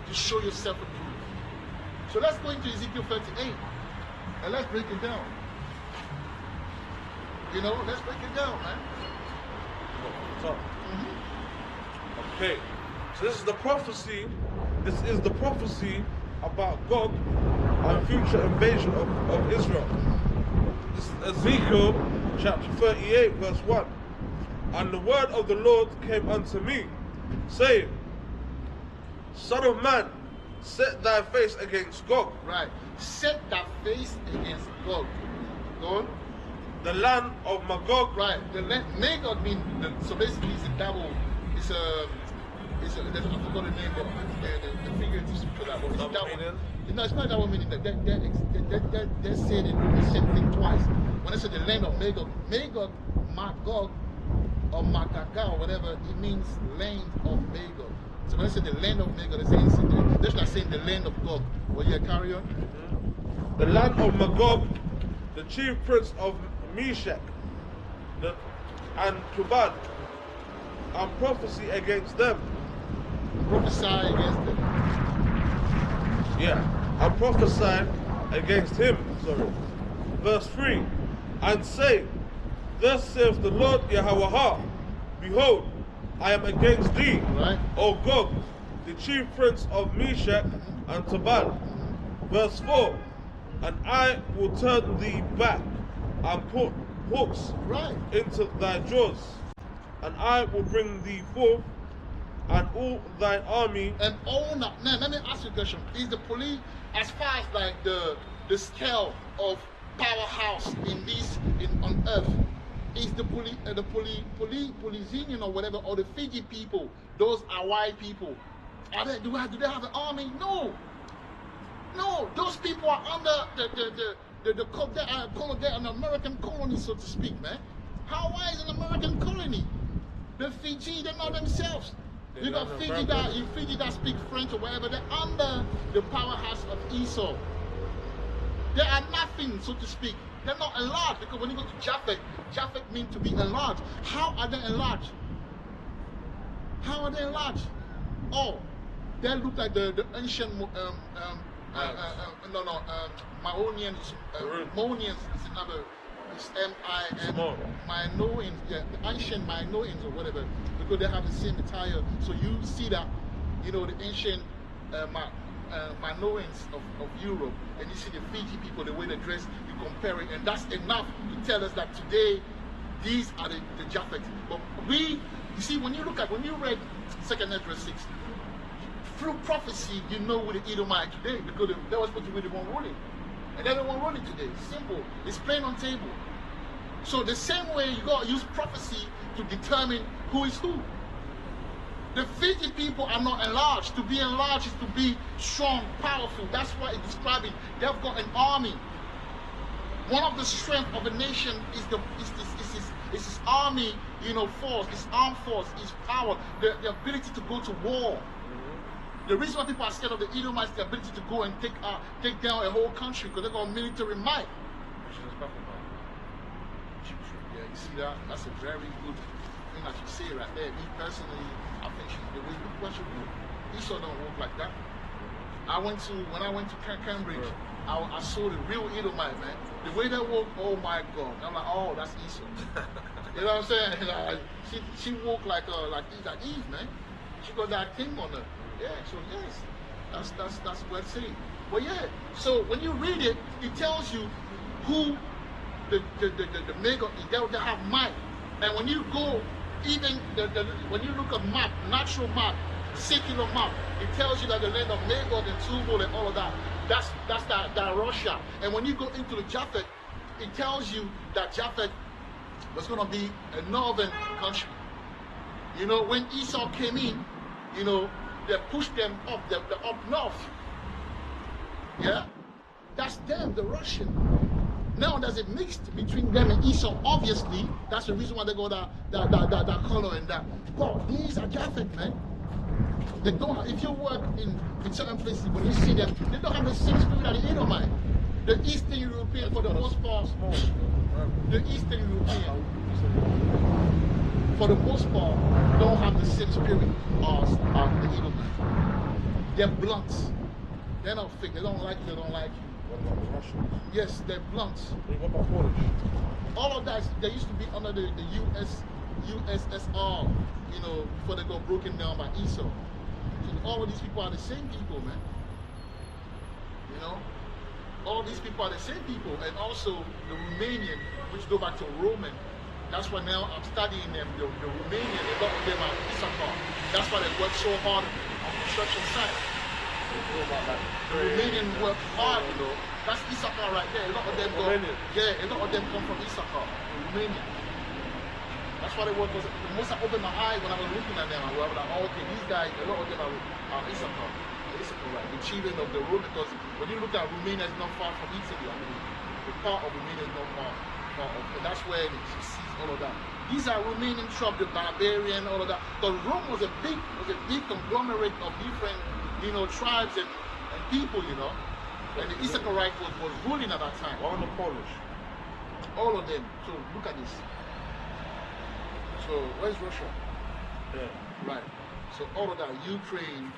S9: to show yourself approved. So let's go into Ezekiel 38 and let's break it down. Let's break it down, man.
S10: Okay, so this is the prophecy. This is the prophecy about Gog and future invasion of Israel. This is Ezekiel chapter 38, verse 1. And the word of the Lord came unto me, saying, Son of man, set thy face against Gog.
S9: Right. Set thy face against Gog. Go on.
S10: The land of Magog.
S9: Right. The land Magog means so basically it's a double. It's a I forgot the name, but the figurative speech for that. But it's double meaning. No, it's not double meaning. They're saying the same thing twice. When I say the land of Magog, Magog, or Magaga, or whatever, it means land of Magog. So when I say the land of Magog, they're not saying the land of Gog. Will you carry on?
S10: The land of Magog, the chief prince of Meshach, and Tubal, and prophecy against them.
S9: Prophesy against them.
S10: Yeah, and prophesy against him. Sorry. Verse 3, and say, Thus saith the Lord Yahweh, behold, I am against thee,
S9: Right.
S10: O Gog, the chief prince of Meshach and Tubal. Verse 4, and I will turn thee back and put hooks
S9: Right.
S10: into thy jaws, and I will bring thee forth and all thine army.
S9: And all now, let me ask you a question. Is the police, as far as like the scale of powerhouse on earth, is the Polynesian or whatever, or the Fiji people, those Hawaii people, do they have an army? No. No, those people are under they're an American colony, so to speak, man. Hawaii is an American colony. The Fiji, they're not themselves. You got Fiji that speak French or whatever, they're under the powerhouse of Esau. They are nothing, so to speak. They're not enlarged, because when you go to Japhet, Japhet means to be enlarged. How are they enlarged? How are they enlarged? Oh, they look like the ancient Maonians. Maonians is another. It's M-I-N. Minoans, yeah, the ancient Minoans or whatever, because they have the same attire. So you see that, you know, the ancient Minoans of Europe, and you see the Fiji people, the way they dress, you compare it, and that's enough to tell us that today these are the Japhet. But you see, when you read 2nd Ezra 6, through prophecy, you know who the Edomite today, because they were supposed to be the one ruling. And they're the one ruling today. Simple. It's plain on table. So the same way you got to use prophecy to determine who is who. The Fiji people are not enlarged. To be enlarged is to be strong, powerful. That's why it's describing they've got an army. One of the strength of a nation is his army, you know, force, his armed force, his power, the ability to go to war. The reason why people are scared of the Edomites is the ability to go and take down a whole country, because they've got military might. Yeah, you see that? That's a very good thing that you say right there. Me personally, I think the way you question Esau don't work like that. When I went to Cambridge, I saw the real Edomite, man. The way they walk, oh my God. I'm like, oh, that's Esau. You know what I'm saying? Like, she walked like Eve, man. She got that thing on her. Yeah, so yes, that's worth saying. But yeah, so when you read it, it tells you who the mega, they have might. And when you go, even when you look at map, natural map, secular map, it tells you that the land of Magog and Tubal and all of that, that's that Russia. And when you go into the Japhet, it tells you that Japhet was going to be a northern country. You know, when Esau came in, you know, they pushed them up, they're up north. Yeah? That's them, the Russian. Now there's a mix between them and Esau, obviously. That's the reason why they got that color and that. But these are Japhet, man. They don't, if you work in certain places, when you see them, they don't have the same spirit as the Edomite. The Eastern European, for the most part, the Eastern European, for the most part, don't have the same spirit as the Edomite. They're blunt. They're not fake. They don't like you. They don't like you.
S10: What about the Russians?
S9: Yes, they're blunt.
S10: What about Polish?
S9: All of that, they used to be under the USSR, you know, before they got broken down by Esau. So all of these people are the same people, man. You know? All these people are the same people. And also the Romanian, which go back to Roman. That's why now I'm studying them. The Romanian, a lot of them are Issachar. That's why they work so hard on construction site. The Romanian work hard, you know. That's Issachar right there. A lot of them go. Yeah, a lot of them come from Issachar, Romania. That's why they work. The most I opened my eyes when I was looking at them, I was like, oh, okay, these guys, a lot of them are Issachar. Issachar, right? The children of the Roman. Because when you look at Romania, it's not far from Italy. I mean, the part of Romania is not far of, and that's where you see all of that. These are Romanian tribes, the barbarian, all of that. Because Rome was a big conglomerate of different, you know, tribes and people, you know. And the Issacharite was ruling at that time.
S10: All the Polish.
S9: All of them. So look at this. So where's Russia?
S10: Yeah.
S9: Right. So all of that, Ukraine,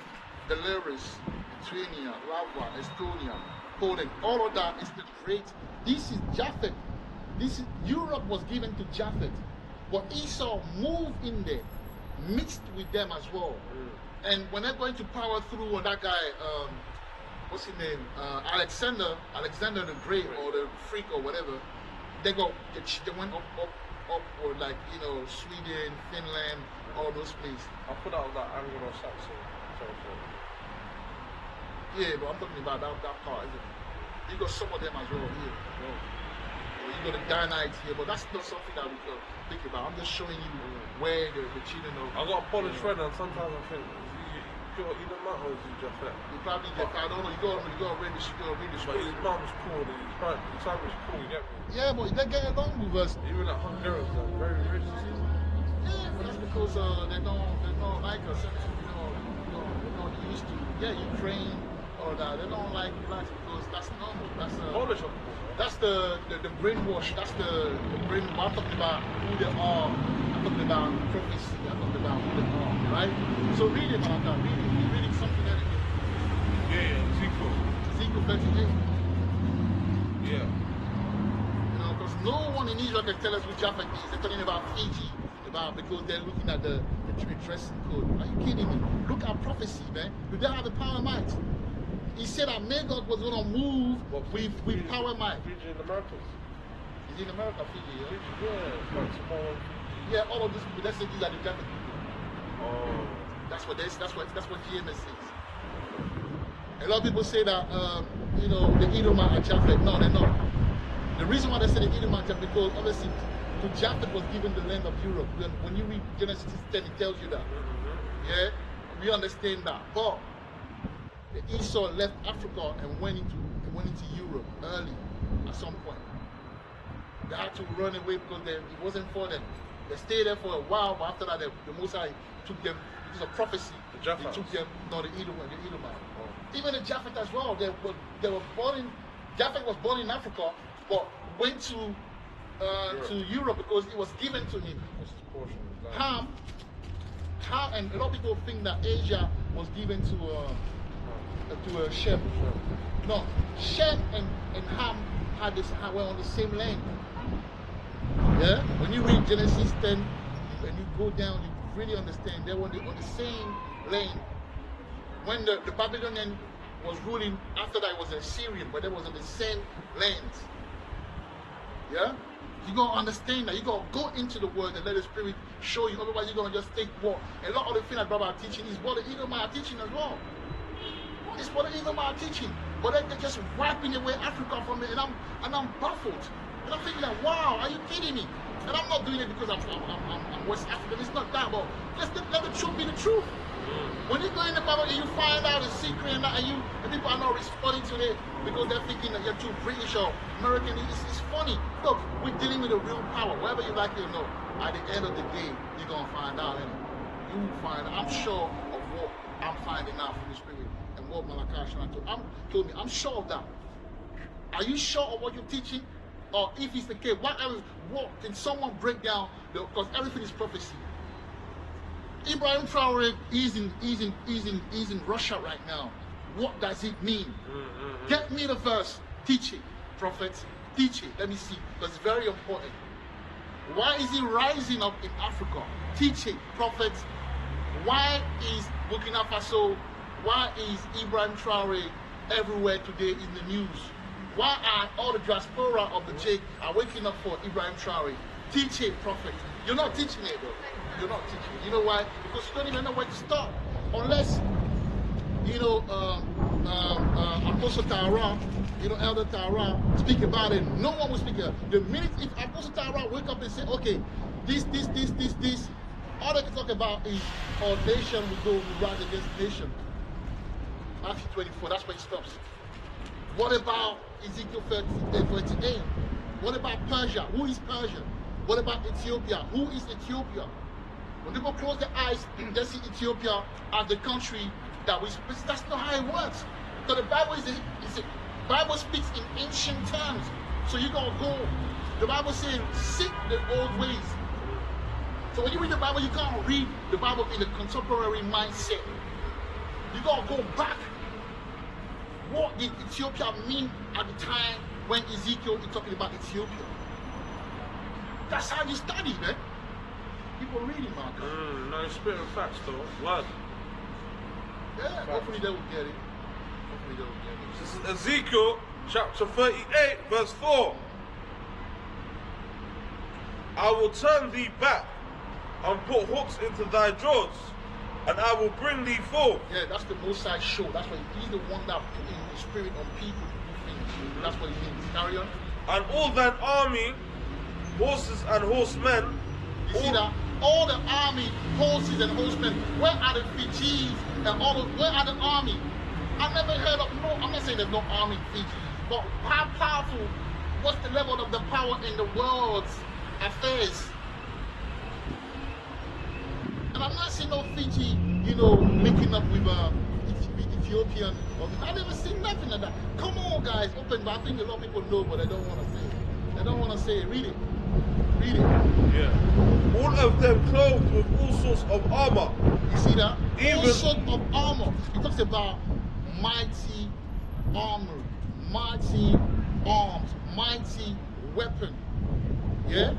S9: Belarus, Lithuania, Latvia, Estonia, Poland, all of that is the great. This is Japhet. Europe was given to Japheth, but Esau moved in there, mixed with them as well. And when they're going to power through on that guy, what's his name, Alexander the Great or the Freak or whatever, they went upward, like, you know, Sweden, Finland, all those places.
S10: I thought that was like Anglo-Saxon.
S9: Yeah, but I'm talking about that part, isn't it? You got some of them as well here. You got the Danites here, but that's not something that we can think about. I'm just showing you where the children of.
S10: I got a Polish friend, and sometimes I think, you don't matter if you just that.
S9: You probably get, I don't know, you gotta read the school.
S10: But his mum's cool, his family's cool, you get me?
S9: Yeah, but they get along with us.
S10: Even like Hungarians, they're very racist.
S9: Yeah, but that's because they don't like us. You know, they're not used to. Yeah, Ukraine or that. They don't like blacks because that's normal. That's
S10: Polish, of course.
S9: That's the brainwash. That's the brain. I'm talking about who they are. I'm talking about prophecy. I'm talking about who they are. Right? So read it, Malaka. Read it something anyway.
S10: Yeah,
S9: Ezekiel 38.
S10: Yeah.
S9: You know, because no one in Israel can tell us which Japheth is. They're talking about Fiji, because they're looking at the dressing code. Are you kidding me? Look at prophecy, man. Do they have the power and might? He said that Magog was going to move with power and might.
S10: Fiji in the Americas.
S9: Is in America, Fiji, yeah?
S10: Fiji, yeah. It's like Samoa.
S9: Yeah, all of this people, let's say these are the Japheth people.
S10: Oh.
S9: That's what GMS says. A lot of people say that, you know, the Edomite are Japheth. No, they're not. The reason why they say the Edomite are Japheth, because obviously to Japheth was given the land of Europe. When you read Genesis 10, it tells you that. Yeah, we understand that. But the Esau left Africa and went into Europe early at some point. They had to run away because it wasn't for them. They stayed there for a while, but after that, the Mosai took them because of prophecy.
S10: The Japheth.
S9: They took them, no, the Edomite. Oh. Even the Japheth as well. They were born in. Japheth was born in Africa, but went to Europe because it was given to him. Ham, and a lot of people think that Asia was given to Shem. No, Shem and Ham were on the same lane. Yeah, when you read Genesis 10 and you go down, you really understand they were on the same lane. When the Babylonian was ruling, after that it was Assyrian, but they was on the same lanes. Yeah, you gotta understand that. You gotta go into the word and let the Spirit show you. Otherwise, you're gonna just take what a lot of the things that Baba are teaching is what the Edomite are teaching as well. It's what the Edomite are teaching, but they're just wiping away Africa from it, and I'm baffled. And I'm thinking like, wow, are you kidding me? And I'm not doing it because I'm West African. It's not that, but let the truth be the truth. When you go in the Bible and you find out the secret and people are not responding to it because they're thinking that you're too British or American, it's funny. Look, we're dealing with a real power, whether you like it or not. At the end of the day, you're gonna find out, and you will find out. I'm sure of what I'm finding out from the Spirit and what Malachi told me. I'm sure of that. Are you sure of what you're teaching? Or if it's the case, what can someone break down? Because everything is prophecy. Ibrahim Traore is in Russia right now. What does it mean? Get me the verse. Teach it, prophets. Teach it. Let me see. Because it's very important. Why is he rising up in Africa? Teach it, prophets. Why is Burkina Faso? Why is Ibrahim Traore everywhere today in the news? Why are all the diaspora of the J are waking up for Ibrahim Traore? Teach it, prophet. You're not teaching it, though. You're not teaching it. You know why? Because you don't even know where to start. Unless, you know, Apostle Traore, you know, Elder Traore, speak about it. No one will speak about it. The minute if Apostle Traore wake up and say, okay, this, all they can talk about is our nation will rise against nation. Matthew 24, that's where it stops. What about Ezekiel 38? What about Persia? Who is Persia? What about Ethiopia? Who is Ethiopia? When people close their eyes, they see Ethiopia as the country that we speak. That's not how it works. So the Bible Bible speaks in ancient terms. So you're gonna go. The Bible says, seek the old ways. So when you read the Bible, you can't read the Bible in a contemporary mindset. You gotta go back. What did Ethiopia mean at the time when Ezekiel is talking about Ethiopia? That's how you study, man. People reading, Marcus.
S10: No, you're spitting facts, though. Word.
S9: Yeah, hopefully they will get it. Hopefully they will get it.
S10: This is Ezekiel chapter 38, verse 4. I will turn thee back and put hooks into thy jaws, and I will bring thee forth.
S9: Yeah, that's the Most High show. That's what he's the one that put in the spirit on people to do things. That's what he means. Carry on.
S10: And all thine army, horses and horsemen.
S9: You see that? All the army, horses and horsemen, where are the Fijis and all of, where are the army? I've never heard of, no, I'm not saying there's no army in Fiji, but how powerful, what's the level of the power in the world's affairs? And I'm not seeing no Fiji, you know, linking up with Ethiopian. I've never seen nothing like that. Come on, guys, open, but I think a lot of people know, but they don't want to say it. They don't want to say it. Read it. Read it.
S10: Yeah. All of them clothed with all sorts of armor.
S9: You see that?
S10: Even
S9: all sorts of armor. He talks about mighty armor, mighty arms, mighty weapon. Yeah?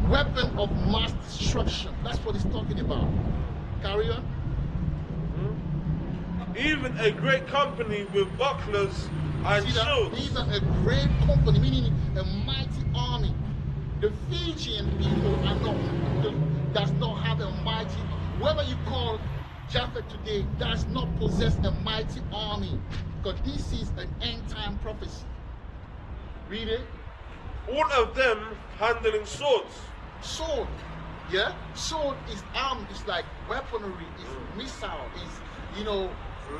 S9: Weapon of mass destruction. That's what he's talking about. Carry on.
S10: Even a great company with bucklers and shields.
S9: These are a great company, meaning a mighty army. The Fijian people are not, does not have a mighty, whoever you call Japheth today does not possess a mighty army, because this is an end time prophecy. Read it.
S10: All of them handling swords.
S9: Sword, yeah? Sword is armed, it's like weaponry, it's missile, it's, you know,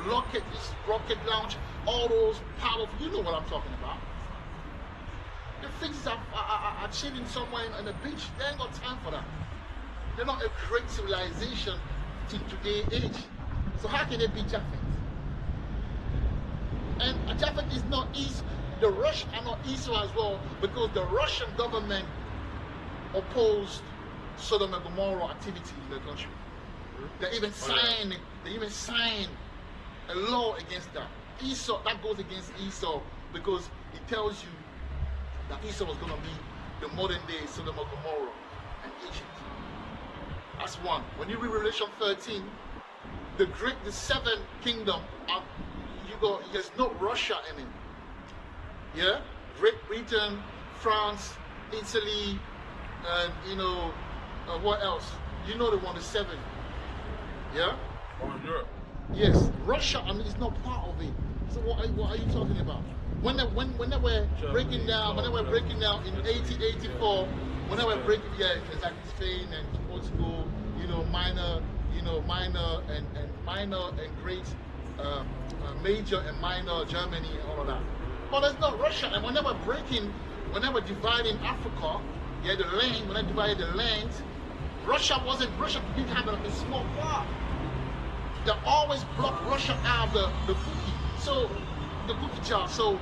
S9: rocket, it's rocket launch, all those powerful, you know what I'm talking about. The Fijis are chilling somewhere on the beach. They ain't got time for that. They're not a great civilization in today's age. So how can they be Japheth? And Japheth is not East. The Russians are not Esau as well, because the Russian government opposed Sodom and Gomorrah activity in the country. They even signed a law against that. Esau, that goes against Esau, because it tells you that Esau was going to be the modern day Sodom and Gomorrah and Egypt. That's one. When you read Revelation 13, the seven kingdom, there's no Russia in it. Yeah? Great Britain, France, Italy, and you know, what else? You know the one, the seven. Yeah?
S10: Europe.
S9: Yes, Russia, I mean, it's not part of it. So what are you talking about? When they were breaking down, in 1884, when they were breaking, yeah, exactly, Spain and Portugal, minor and great, major and minor Germany and all of that. But there's not Russia. And when they were dividing Africa, yeah, the land, when they divided the land, Russia didn't have a small part. They always blocked Russia out of the cookie. So, the cookie jar. So,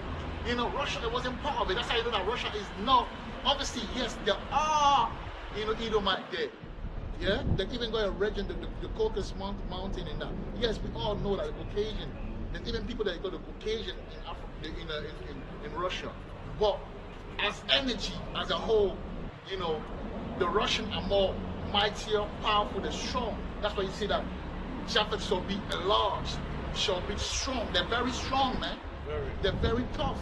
S9: Russia wasn't part of it. That's how you know that Russia is not. Obviously, yes, there are, Edomite there. Yeah? They even got a region, the Caucasus Mountain and that. Yes, we all know that the Caucasian, there's even people that got the Caucasian in Africa, in Russia. But as energy, as a whole, the Russians are more mightier, powerful, they're strong. That's why you see that Japheth shall be enlarged, shall be strong. They're very strong, man. They're very tough.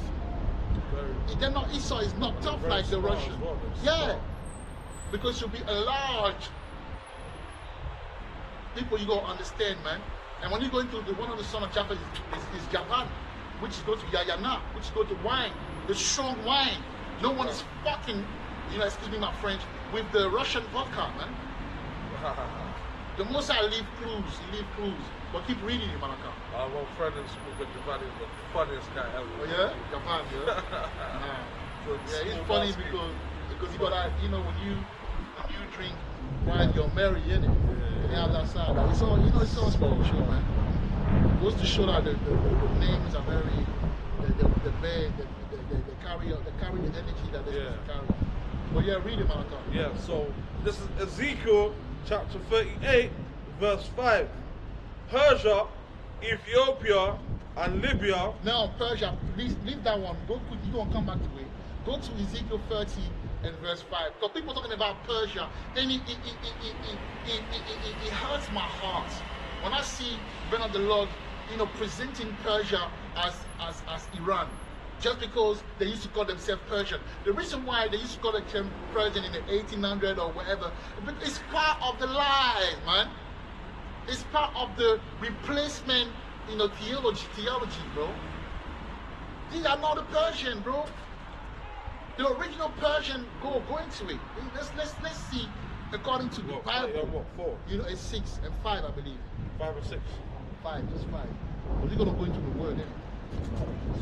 S9: They're not, Esau is not tough like the Russians. Well, yeah, because you'll be enlarged. People, you gotta understand, man. And when you go into one of the son of Japheth is Japan, which goes to Yayana, which goes to wine, the strong wine. No one is fucking, excuse me my French, with the Russian vodka, man. The most I leave clues, but keep reading it, Malaka.
S10: Our friend in school, Japan is the funniest guy ever.
S9: Oh yeah? Japan, yeah? Yeah, it's funny because you got that, when you drink wine, you're merry, innit? You have that side. It's all, it's all spiritual, man. It goes to show that the names are very, they carry the energy that they're supposed to carry. But yeah, read it, Malaka.
S10: Yeah, so this is Ezekiel chapter 38, verse 5. Persia, Ethiopia, and Libya.
S9: Now, Persia, please leave that one. Go quick, you're going to come back to it. Go to Ezekiel 30, and verse 5. Because people talking about Persia, then it hurts my heart when I see Bernard the Lord, presenting Persia as Iran. Just because they used to call themselves Persian. The reason why they used to call themselves Persian in the 1800 or whatever, it's part of the lie, man. It's part of the replacement, theology, bro. These are not the Persian, bro. The original Persian, go into it. Let's see, according to the Bible.
S10: What, 4?
S9: It's 6 and 5, I believe.
S10: 5 and 6.
S9: 5, just 5. But we're gonna go into the word,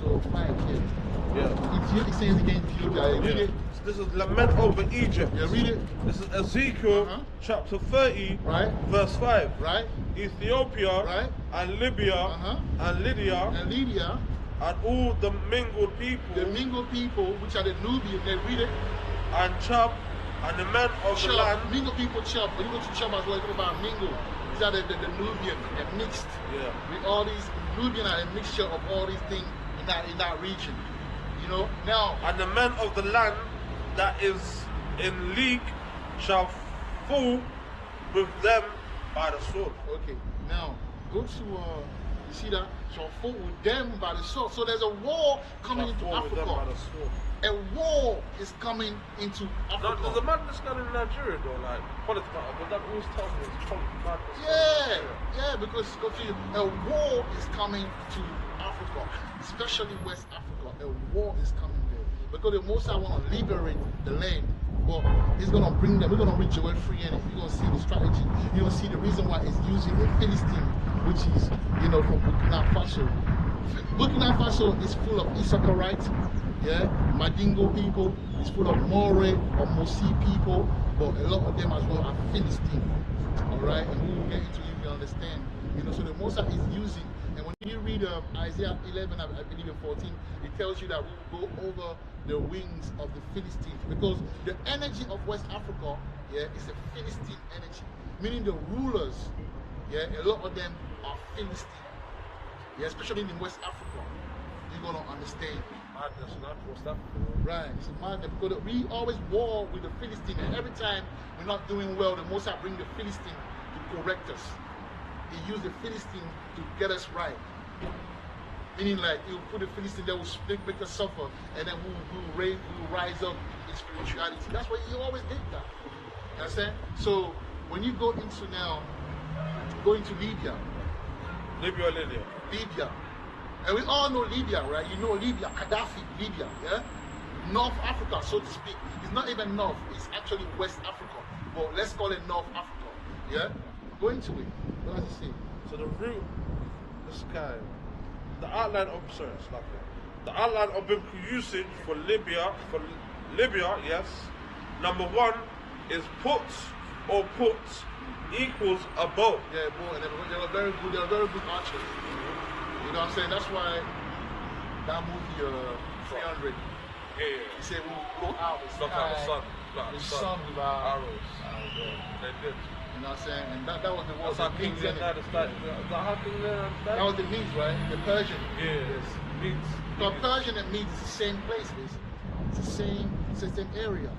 S9: So 5 here.
S10: Yeah.
S9: It says again, Ethiopia. Read it.
S10: This is Lament over Egypt.
S9: Yeah, read it.
S10: This is Ezekiel chapter 30,
S9: Right.
S10: verse 5.
S9: Right.
S10: Ethiopia,
S9: Right.
S10: and Libya, and Lydia,
S9: And Lydia,
S10: and all the mingled people,
S9: the mingled people, which are the Nubians, they read it.
S10: and Chub, and the men of the
S9: Chub,
S10: land.
S9: mingled people, Chub. When you go to Chub as well, you talk about mingle. These are the Nubian, they're mixed.
S10: Yeah.
S9: With all these, Nubian are a mixture of all these things in that region. Now.
S10: And the men of the land that is in league shall fall with them by the sword.
S9: Okay, now go to you see that? Shall fall with them by the sword. So there's a war coming into Africa. A war is coming into Africa.
S10: There's a madness going in Nigeria though, like politics, but that always tells me it's politics madness.
S9: Yeah, because a war is coming to Africa, especially West Africa. A war is coming there. Because the Most High want to liberate the land, but he's going to bring them. We're going to reach Joel free in it. You're going to see the strategy. You're going to see the reason why he's using a Philistine, which is, from Burkina Faso. Burkina Faso is full of Issacharites, Madingo people. It's full of More or Mosi people, but a lot of them as well are Philistine. All right, and we will get into it, you understand. So the Most High is using. And when you read Isaiah 11, I believe in 14, it tells you that we will go over the wings of the Philistines, because the energy of West Africa, is a Philistine energy, meaning the rulers, a lot of them are Philistine, especially in West Africa. You're gonna understand.
S10: Madness, not West Africa.
S9: Right, it's a madness because we always war with the Philistine, and every time we're not doing well, the Most High bring the Philistine to correct us. He used the Philistine to get us right. Meaning, like, he'll put the Philistine that will make us suffer, and then we'll rise up in spirituality. That's why he always did that. You understand? So when you go into Libya. Libya. And we all know Libya, right? You know Libya, Gaddafi, Libya, North Africa, so to speak. It's not even North, it's actually West Africa. But let's call it North Africa, Go into it. What does it say?
S10: So the root, the outline of the outline of biblical usage for Libya, yes. Number 1 is put or puts equals a bow.
S9: Yeah, bow, and they were very good archers. You know what I'm saying? That's why that movie 300.
S10: Yeah.
S9: He said we'll go out the sun with our arrows.
S10: They did.
S9: You know what I'm saying? And that was the war.
S10: That's how King Leonard started.
S9: That was the Medes, right? The Persian.
S10: Yes, Medes.
S9: But Persian and Medes is the same place, basically. It's the same area.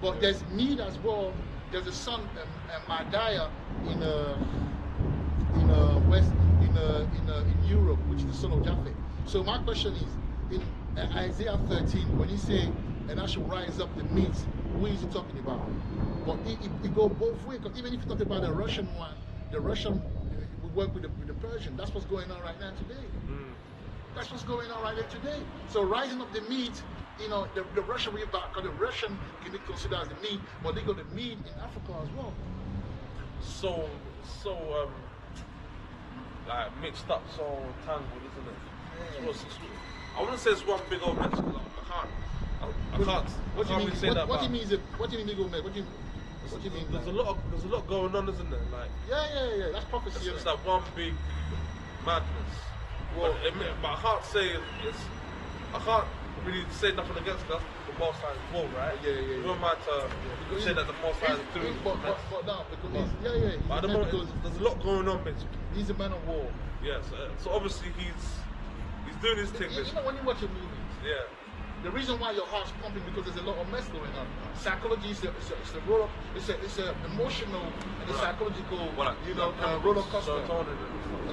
S9: But there's Mede as well. There's a son, Madiah, in Europe, which is the son of Japhet. So my question is, in Isaiah 13, when he say, "And I shall rise up the Medes," who is he talking about? But it go both ways, because even if you talk about the Russian one, the Russian will work with the Persian. That's what's going on right now today. That's what's going on right there today. So rising up the Medes, the Russian way back, because the Russian can be considered as the Mede, but they got the Mede in Africa as well.
S10: So like mixed up, so tangled, isn't it?
S9: Yeah.
S10: I wouldn't say it's one big old mess, because I can't.
S9: What do you mean? What do you mean? What do you mean, big old mess? What do you mean?
S10: There's a lot going on, isn't there? Like
S9: yeah. That's prophecy.
S10: It's like one big madness. Well, but I can't say I can't really say nothing against that. The Most High is war, right?
S9: Yeah.
S10: Who am I to say that the Most High is doing?
S9: But no, because
S10: I don't know. There's a lot going on, basically.
S9: He's a man of war.
S10: Yes. So obviously he's doing his thing.
S9: You know when you watch a movie, The reason why your heart's pumping because there's a lot of mess going on. Psychology is a roller, it's a emotional and a psychological, roller coaster.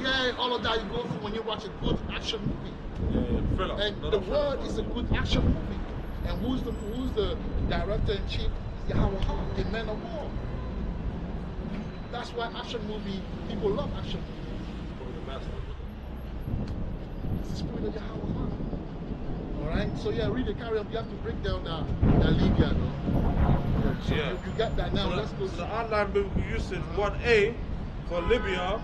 S9: Yeah, all of that you go through when you watch a good action movie.
S10: Thriller.
S9: And the word is a good action movie. And who's the director in chief? Yahweh, a man of war. That's why action movie, people love action movies. It's the spirit of Yahweh. Alright? So yeah, read the carry on. You have to break down that Libya though. So you got that now. Let's go.
S10: So the outline biblical usage 1A for Libya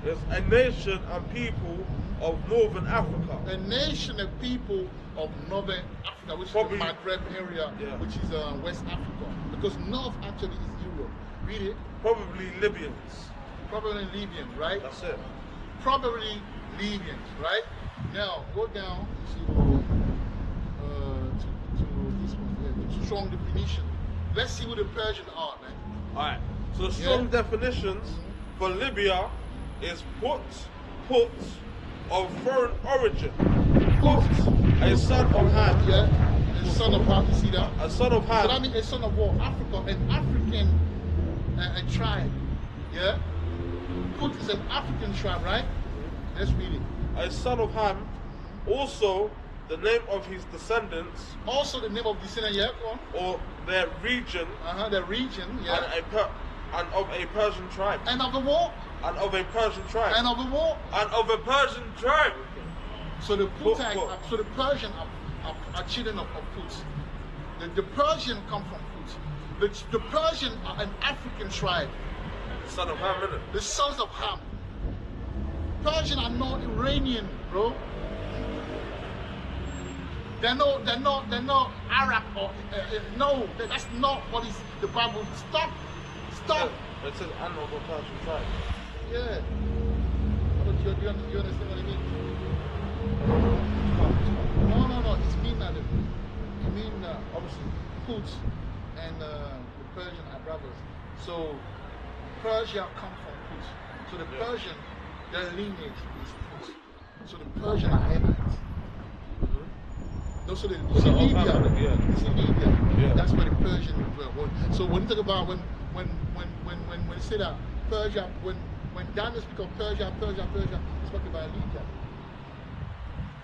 S10: is a nation and people of Northern Africa.
S9: A nation of people of Northern Africa, which
S10: Probably,
S9: is the Maghreb area, which is West Africa. Because North actually is Europe. Read it.
S10: Probably Libyans.
S9: Probably Libyan, right?
S10: That's it.
S9: Probably Libyans, right? Now go down to this one here, the strong definition. Let's see what the Persian are, man.
S10: Alright. So the strong definitions for Libya is put of foreign origin. Put a son of Ham.
S9: Yeah. A son of Ham, you see that?
S10: A son of Ham.
S9: So that means a son of what? Africa, an African a tribe. Yeah? Put is an African tribe, right? Let's read it.
S10: A son of Ham, also the name of his descendants.
S9: Also the name of descendant, yeah, go on.
S10: Or their region.
S9: The region, yeah.
S10: And of a Persian tribe.
S9: And of the what?
S10: And of a Persian tribe.
S9: And of the what?
S10: And of a Persian tribe.
S9: So the Putite, so the Persian are children of Put. The Persian come from Put. The Persian are an African tribe.
S10: The son of Ham, isn't it?
S9: The sons of Ham. Persian are not Iranian, bro. They're not Arab or no. That's not what is the Bible. Stop.
S10: Yeah, it says and of a Persian tribe.
S9: Yeah. But you understand what I mean? No. It's mean that it mean obviously Put and the Persian are brothers. So Persia come from Put. So the Persian, their lineage is Put. So the Persian are Hamites. So it's in Libya. It's in Libya.
S10: Yeah.
S9: That's where the Persian were. So when you talk about when you say that Persia, when Daniel speaks of Persia, he's talking about Libya.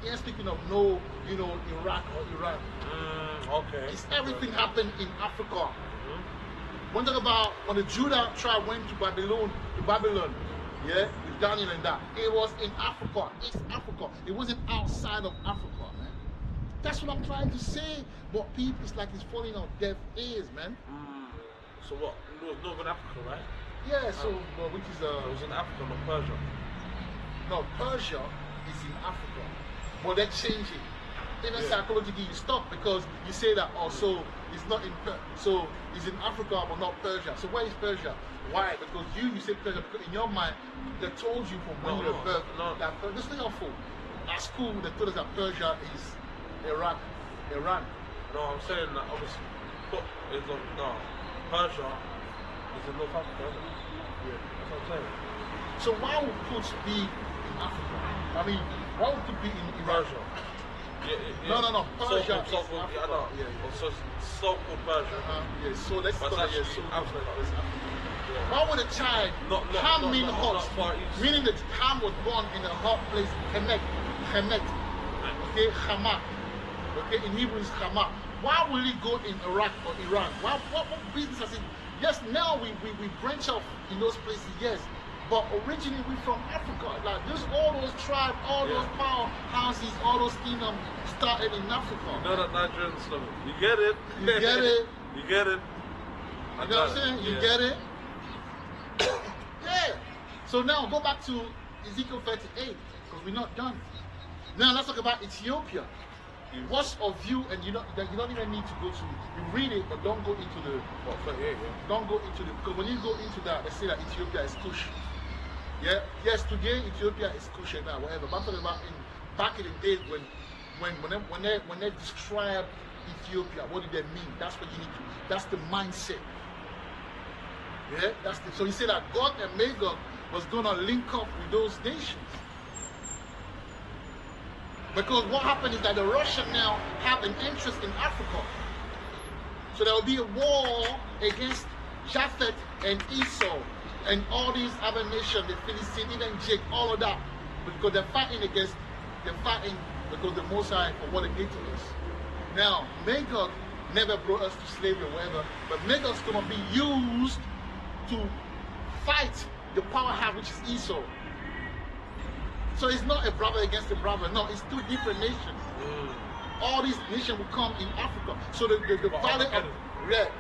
S9: He ain't speaking of Iraq or Iran.
S10: Okay.
S9: It's everything happened in Africa. When you talk about when the Judah tribe went to Babylon, yeah, with Daniel and that, it was in Africa, East Africa. It wasn't outside of Africa, man. That's what I'm trying to say. But people, it's like it's falling on deaf ears, man.
S10: So what? It was Northern Africa, right?
S9: Yeah. So, which is
S10: it was in Africa, not Persia.
S9: No, Persia is in Africa, but they're changing. Even psychologically, you stop because you say that. Oh, so it's not in so it's in Africa, but not Persia. So where is Persia? Why? Because you say Persia because in your mind they told you from when you were birth that this thing awful. At school, they told us that Persia is Iran.
S10: No, I'm saying that obviously Persia is in North Africa, isn't it? Yeah. That's what I'm saying.
S9: So why would Put be in Africa? I mean, why would Put be in Iran?
S10: Persia. Yeah.
S9: No. Persia
S10: so-called, so-called Persia.
S9: Yeah, so let's
S10: but
S9: call it
S10: Africa.
S9: Yeah. Why would a child Ham mean hot? Meaning that Ham was born in a hot place, Hemet. Okay, Hama. Okay, in Hebrew is Hama. Why will he go in Iraq or Iran? What business has it? Yes, now we branch off in those places, yes. But originally we from Africa. Like all those tribes, all those powerhouses, all those kingdoms started in Africa.
S10: You know that Nigerian stuff. You get it.
S9: You get it.
S10: You get it.
S9: You know what I'm saying? You get it? Yeah. So now go back to Ezekiel 38, because we're not done. Now let's talk about Ethiopia. What's of you, and you don't even need to go to, you read it, but don't go into the, don't go into the, because when you go into that, they say that Ethiopia is Kush. Yeah, yes, today Ethiopia is Kush and whatever, but I'm talking about back in the days when they describe Ethiopia, what do they mean? That's what you need to, that's the mindset. Yeah, so he said that God and Magog was going to link up with those nations. Because what happened is that the Russians now have an interest in Africa. So there will be a war against Japheth and Esau and all these other nations, the Philistines, even Jake, all of that. Because they're fighting because the Most High for what the gate is. Now, Magog never brought us to slavery or whatever, but Magog's going to be used to fight the power have, which is Esau. So it's not a brother against a brother. No, it's two different nations. All these nations will come in Africa. So the valley of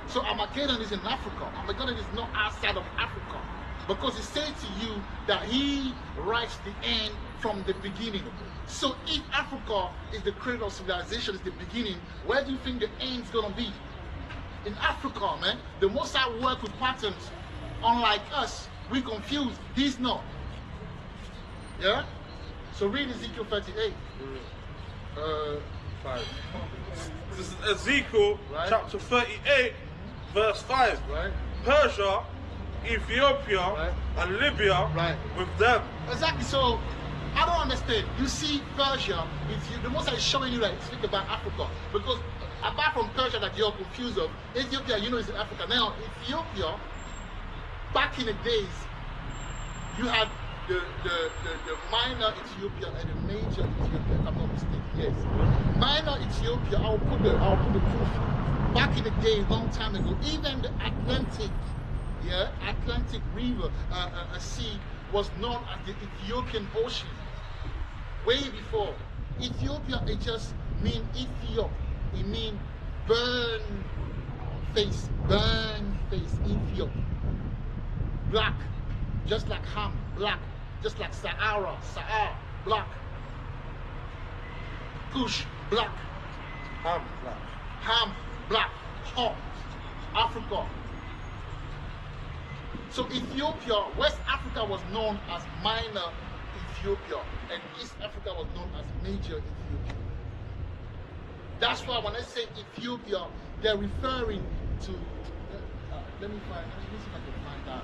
S9: so Armageddon is in Africa. Armageddon is not outside of Africa. Because it says to you that he writes the end from the beginning. So if Africa is the cradle of civilization, is the beginning, where do you think the end is going to be? In Africa, man. The Most High work with patterns. Unlike us, we confused. He's not. Yeah? So read Ezekiel 38.
S10: 5. This is Ezekiel chapter 38, verse 5.
S9: Right?
S10: Persia, Ethiopia, and Libya with them.
S9: Exactly. So I don't understand. You see Persia, the Most High is showing you that speak about Africa. Because apart from Persia that you're confused of, Ethiopia, you know, is in Africa. Now, Ethiopia, back in the days, you had the minor Ethiopia and the major Ethiopia, if I'm not mistaken. Yes. Minor Ethiopia, I'll put the proof. Back in the day, long time ago, even the Atlantic River, a sea, was known as the Ethiopian Ocean. Way before. Ethiopia, it just means Ethiop. It means burn face, Ethiop. Black, just like Ham, black. Just like Sahara, black. Kush, black. Ham, black. Hot. Africa. So Ethiopia, West Africa was known as minor Ethiopia, and East Africa was known as major Ethiopia. That's why when I say Ethiopia, they're referring to. Let me see if I can find that.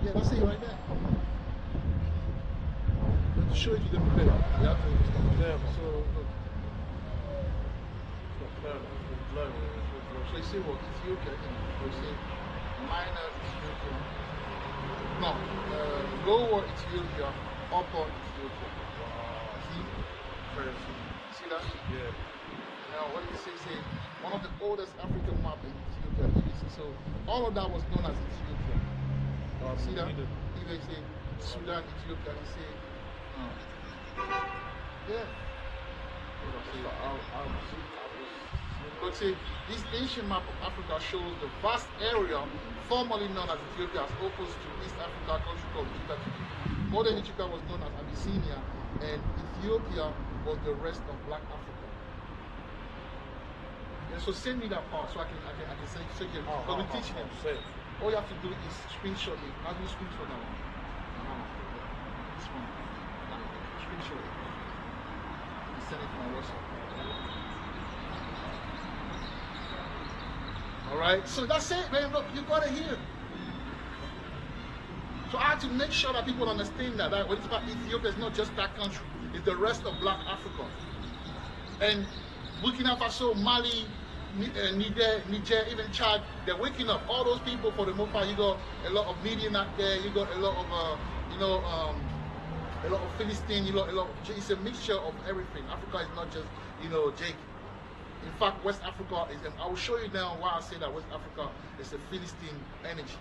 S9: Yeah, that's it right there. To show it to them clear. You have to understand. So look. So you say what? Ethiopia, you say minor Ethiopia. No, lower Ethiopia, upper Ethiopia. See that?
S10: Yeah.
S9: Now what did it say? Say one of the oldest African map in Ethiopia. So all of that was known as Ethiopia. See that? Even you say Sudan, Ethiopia, you say, yeah. But see, this ancient map of Africa shows the vast area formerly known as Ethiopia as opposed to East Africa, country called Ethiopia. Modern Ethiopia was known as Abyssinia, and Ethiopia was the rest of Black Africa. Yeah, so send me that part so I can say it. But we're teaching them. All you have to do is screenshot it. How do you screenshot that one? This one. Screenshot it. And send it to my WhatsApp. Alright, so that's it, man. Look, you got it here. So I have to make sure that people understand that when it's about Ethiopia, it's not just that country, it's the rest of Black Africa. And Burkina Faso, Mali, Niger, even Chad, they're waking up. All those people, for the most part, you got a lot of media out there, you got a lot of, a lot of Philistine, it's a mixture of everything. Africa is not just, Jake. In fact, West Africa is, and I will show you now why I say that West Africa is a Philistine energy.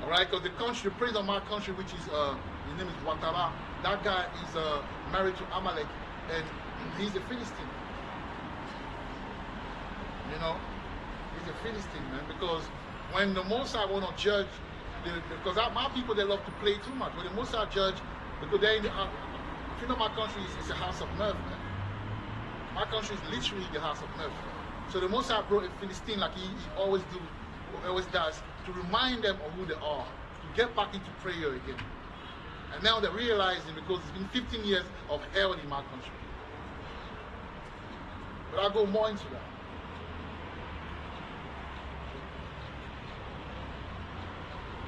S9: All right, because the president of my country, which is, his name is Ouattara, that guy is married to Amalek, and he's a Philistine. He's a Philistine, man, because when the Mossad want to judge, because my people, they love to play too much. When the Mossad judge, because they, if you know my country, it's a house of nerve, man. My country is literally the house of nerve. So the Mossad brought a Philistine like he always does, to remind them of who they are, to get back into prayer again. And now they're realizing, because it's been 15 years of hell in my country. But I'll go more into that.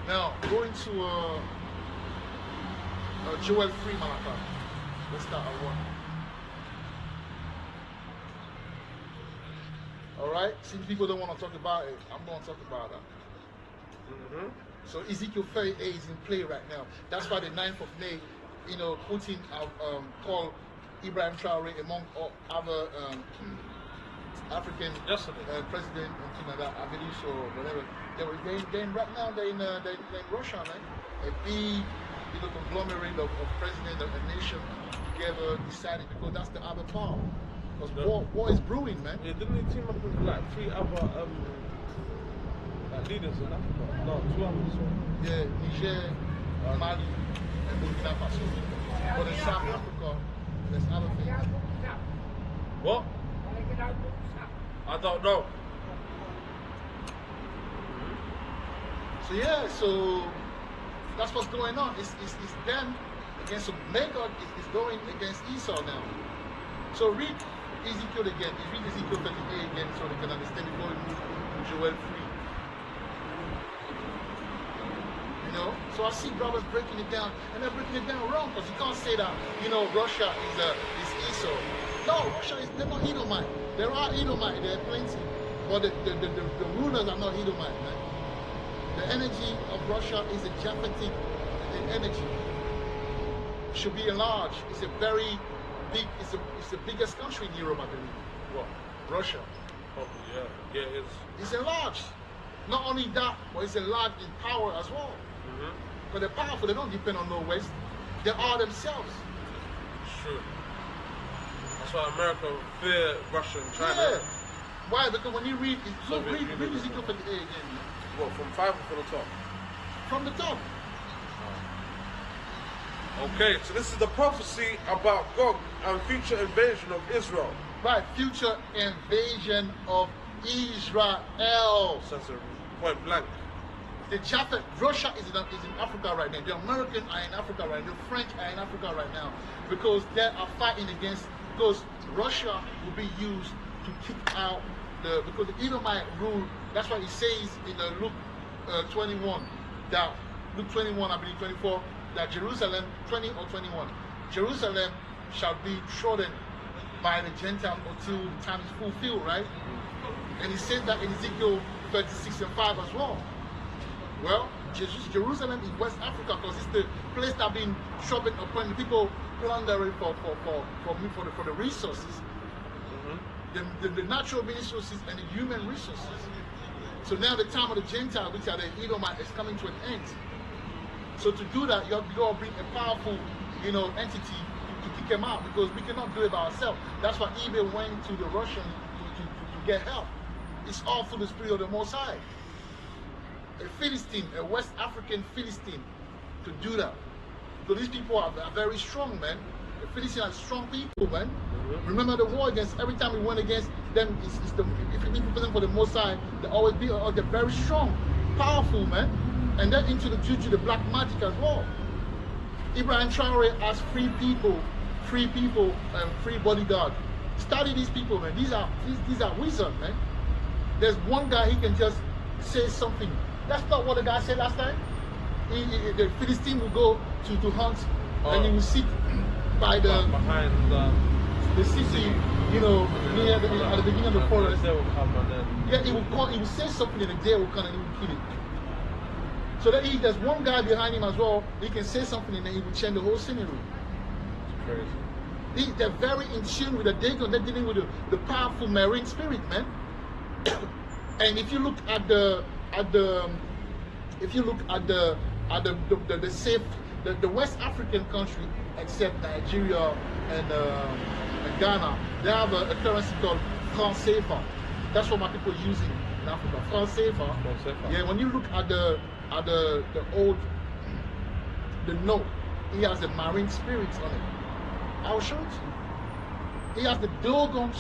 S9: Now, going to Joel 3, Malachi. Let's start at 1. Alright, since people don't want to talk about it, I'm going to talk about that. So Ezekiel 38 is in play right now. That's why the 9th of May, Putin called Ibrahim Traore among other African president and things like that, I believe so, whatever. Right now they're in Russia, man. A big, conglomerate of presidents of a nation together deciding, because that's the other power. Because war is brewing, man.
S10: Yeah, didn't they team up with like 3 other leaders in Africa? No, 2 others.
S9: Yeah, Niger, Mali, and Burkina Faso. But in South Africa, there's other things.
S10: What? I don't know.
S9: So yeah, so that's what's going on. It's them against Magog is going against Esau now. So read Ezekiel again. Read Ezekiel 38 again so they can understand before we move to Joel 3. So I see brothers breaking it down, and they're breaking it down wrong, because you can't say that, Russia is Esau. No, they're not Edomite. There are Edomite, there are plenty. But the rulers are not Edomite, man. The energy of Russia is a Japhetic energy. Should be enlarged. It's a very big, it's the biggest country in Europe, I believe.
S10: What?
S9: Russia.
S10: Probably, yeah. Yeah, it is.
S9: It's enlarged. Not only that, but it's enlarged in power as well. But they're powerful, they don't depend on no West. They are themselves.
S10: Sure. That's why America fear Russia and China.
S9: Yeah. Why? Because when you read Ezekiel 38 again.
S10: What, from 5 or from the top?
S9: From the top.
S10: Okay, so this is the prophecy about Gog and future invasion of Israel.
S9: Right, future invasion of Israel.
S10: So that's a point blank.
S9: The Japhet, Russia is in Africa right now. The Americans are in Africa right now. The French are in Africa right now. Because they are fighting because Russia will be used to kick out because the Edomite rule. That's why it says in Luke 21, that Luke 21, I believe 24, that Jerusalem, 20 or 21, Jerusalem shall be trodden by the Gentiles until the time is fulfilled, right? And he says that in Ezekiel 36 and 5 as well. Well, Jerusalem is West Africa, because it's the place that been trodden upon the people plundering for the resources, the natural resources and the human resources. So now the time of the Gentiles, which are the Edomite, is coming to an end. So to do that, you have to go and bring a powerful, entity to kick them out, because we cannot do it by ourselves. That's why eBay went to the Russians to get help. It's all through the spirit of the Most High. A Philistine, a West African Philistine, to do that. So these people are very strong, man. The Philistines are strong people, man. Remember the war against, every time we went against them, if you present for the Most High, they're very strong, powerful, man. And then into the juju, the black magic as well. Ibrahim Traore has free people, and free bodyguard. Study these people, man. These are wizards, man. There's one guy, he can just say something. That's not what the guy said last time. The Philistine will go to hunt, and he will sit by
S10: behind
S9: the city, near at the beginning of the forest.
S10: They will come and then,
S9: yeah, he will say something, and the deer will come and he will kill it. So that there's one guy behind him as well. He can say something and then he will change the whole scenery.
S10: It's crazy.
S9: They're very in tune with the Dagon. They're dealing with the powerful marine spirit, man. And if you look at the West African country, except Nigeria and Ghana, they have a currency called franc CFA. That's what my people are using in Africa. Franc CFA. Yeah, when you look at the note, he has the marine spirits on it. I'll show it to you. He has the Dogon,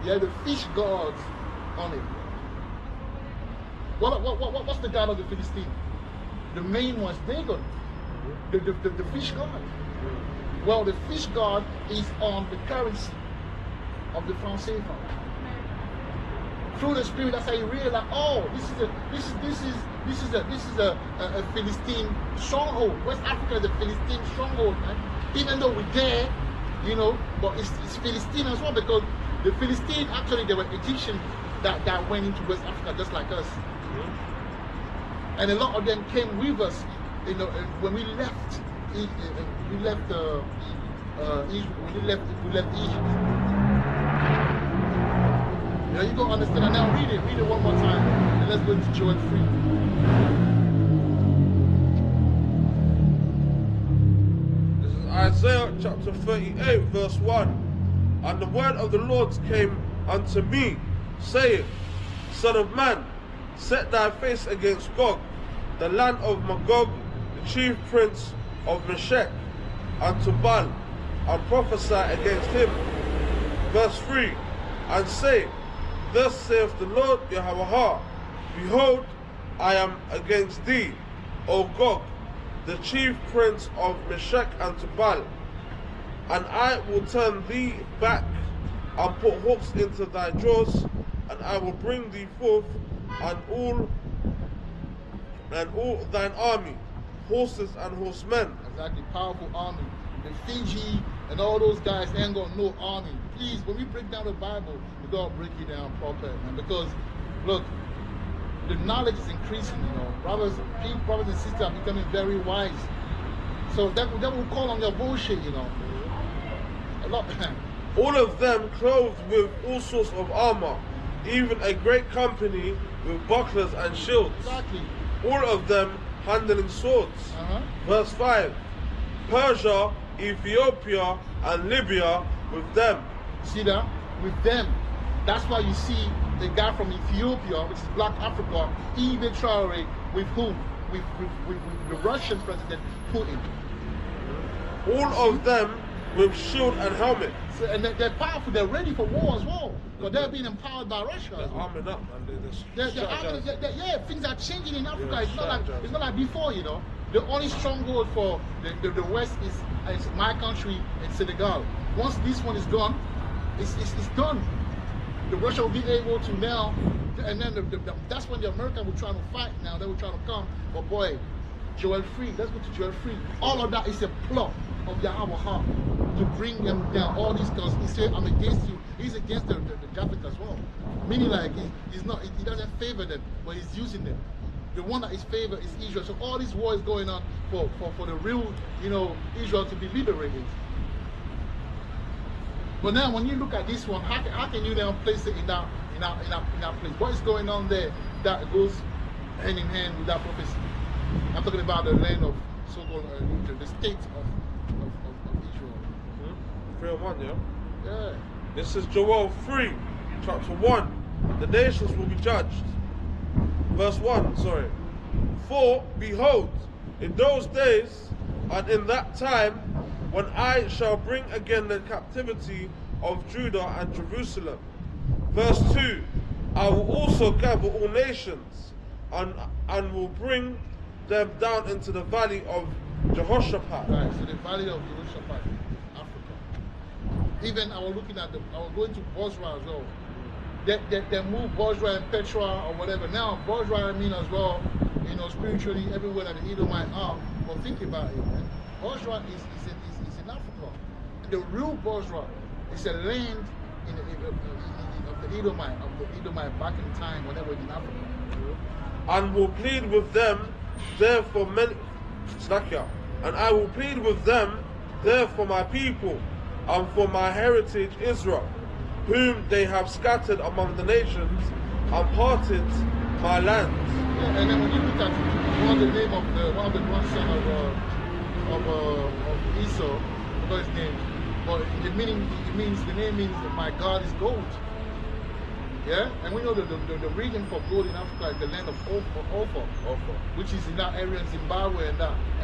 S9: the fish gods on it. What's the god of the Philistine? The main one's Dagon, the fish god. Well, the fish god is on the currency of the franc CFA. Through the spirit, that's how you realize, oh, this is a Philistine stronghold. West Africa is a Philistine stronghold, man. Even though we're there, you know, but it's Philistine as well, because the Philistine, actually, they were Egyptians that went into West Africa just like us. And a lot of them came with us, you know, when we left Egypt. Yeah, you don't understand. And now read it one more time. And let's go to Joel 3.
S10: This is Isaiah chapter 38, verse 1. And the word of the Lord came unto me, saying, Son of man, set thy face against Gog, the land of Magog, the chief prince of Meshech, and Tubal, and prophesy against him. Verse 3. And say, Thus saith the Lord Yahweh, Behold, I am against thee, O Gog, the chief prince of Meshech and Tubal, and I will turn thee back, and put hooks into thy jaws, and I will bring thee forth, and all thine army, horses and horsemen.
S9: Exactly, powerful army. The Fiji and all those guys ain't got no army. Please, when we break down the Bible, we gotta break it down properly, man. Because look, the knowledge is increasing, you know. Brothers and sisters are becoming very wise. So that will call on your bullshit, you know. A lot.
S10: All of them clothed with all sorts of armor, even a great company with bucklers and shields.
S9: Exactly.
S10: All of them handling swords. Verse 5. Persia, Ethiopia, and Libya with them.
S9: See that? With them. That's why you see the guy from Ethiopia, which is Black Africa, Ibrahim Traore, with whom? With the Russian president Putin.
S10: All of them with shield and helmet.
S9: So, and they're powerful. They're ready for war as well, because they're being empowered by Russia.
S10: They're arming up, and
S9: yeah, things are changing in Africa. It's not like before, you know. The only stronghold for the West is my country in Senegal. Once this one is gone, it's done. The Russia will be able to now, and then that's when the Americans will try to fight now. They will try to come. But boy, Joel 3, let's go to Joel 3. All of that is a plot of Yahweh to bring them down. All these guys, he said, I'm against you. He's against the Japhet as well. Meaning like he doesn't favor them, but he's using them. The one that is favored is Israel. So all this war is going on for the real, you know, Israel to be liberated. But now when you look at this one, how can you now place it in that place? What is going on there that goes hand in hand with that prophecy? I'm talking about the land of so-called the state of Israel.
S10: 3:1, yeah?
S9: Yeah.
S10: This is Joel 3, chapter 1. The nations will be judged. Verse 1, sorry. For, behold, in those days and in that time, when I shall bring again the captivity of Judah and Jerusalem. Verse 2, I will also gather all nations, and will bring them down into the valley of Jehoshaphat.
S9: Right, so the valley of Jehoshaphat, Africa. Even I was going to Bosra as well. They move Bosra and Petra or whatever. Now Bosra, I mean, as well, you know, spiritually everywhere that the Edomite are. But think about it, man. Bosra is in Africa. And the real Bosra is a land of the Edomite back in time when they were in Africa.
S10: and will plead with them there for many and I will plead with them there for my people and for my heritage Israel, whom they have scattered among the nations and parted my lands.
S9: Yeah, and then when you look at one of the name of the grandson of Esau, I forgot his name, but the name means my God is gold. Yeah, and we know the region for gold in Africa is the land of Ophir, which is in that area in Zimbabwe and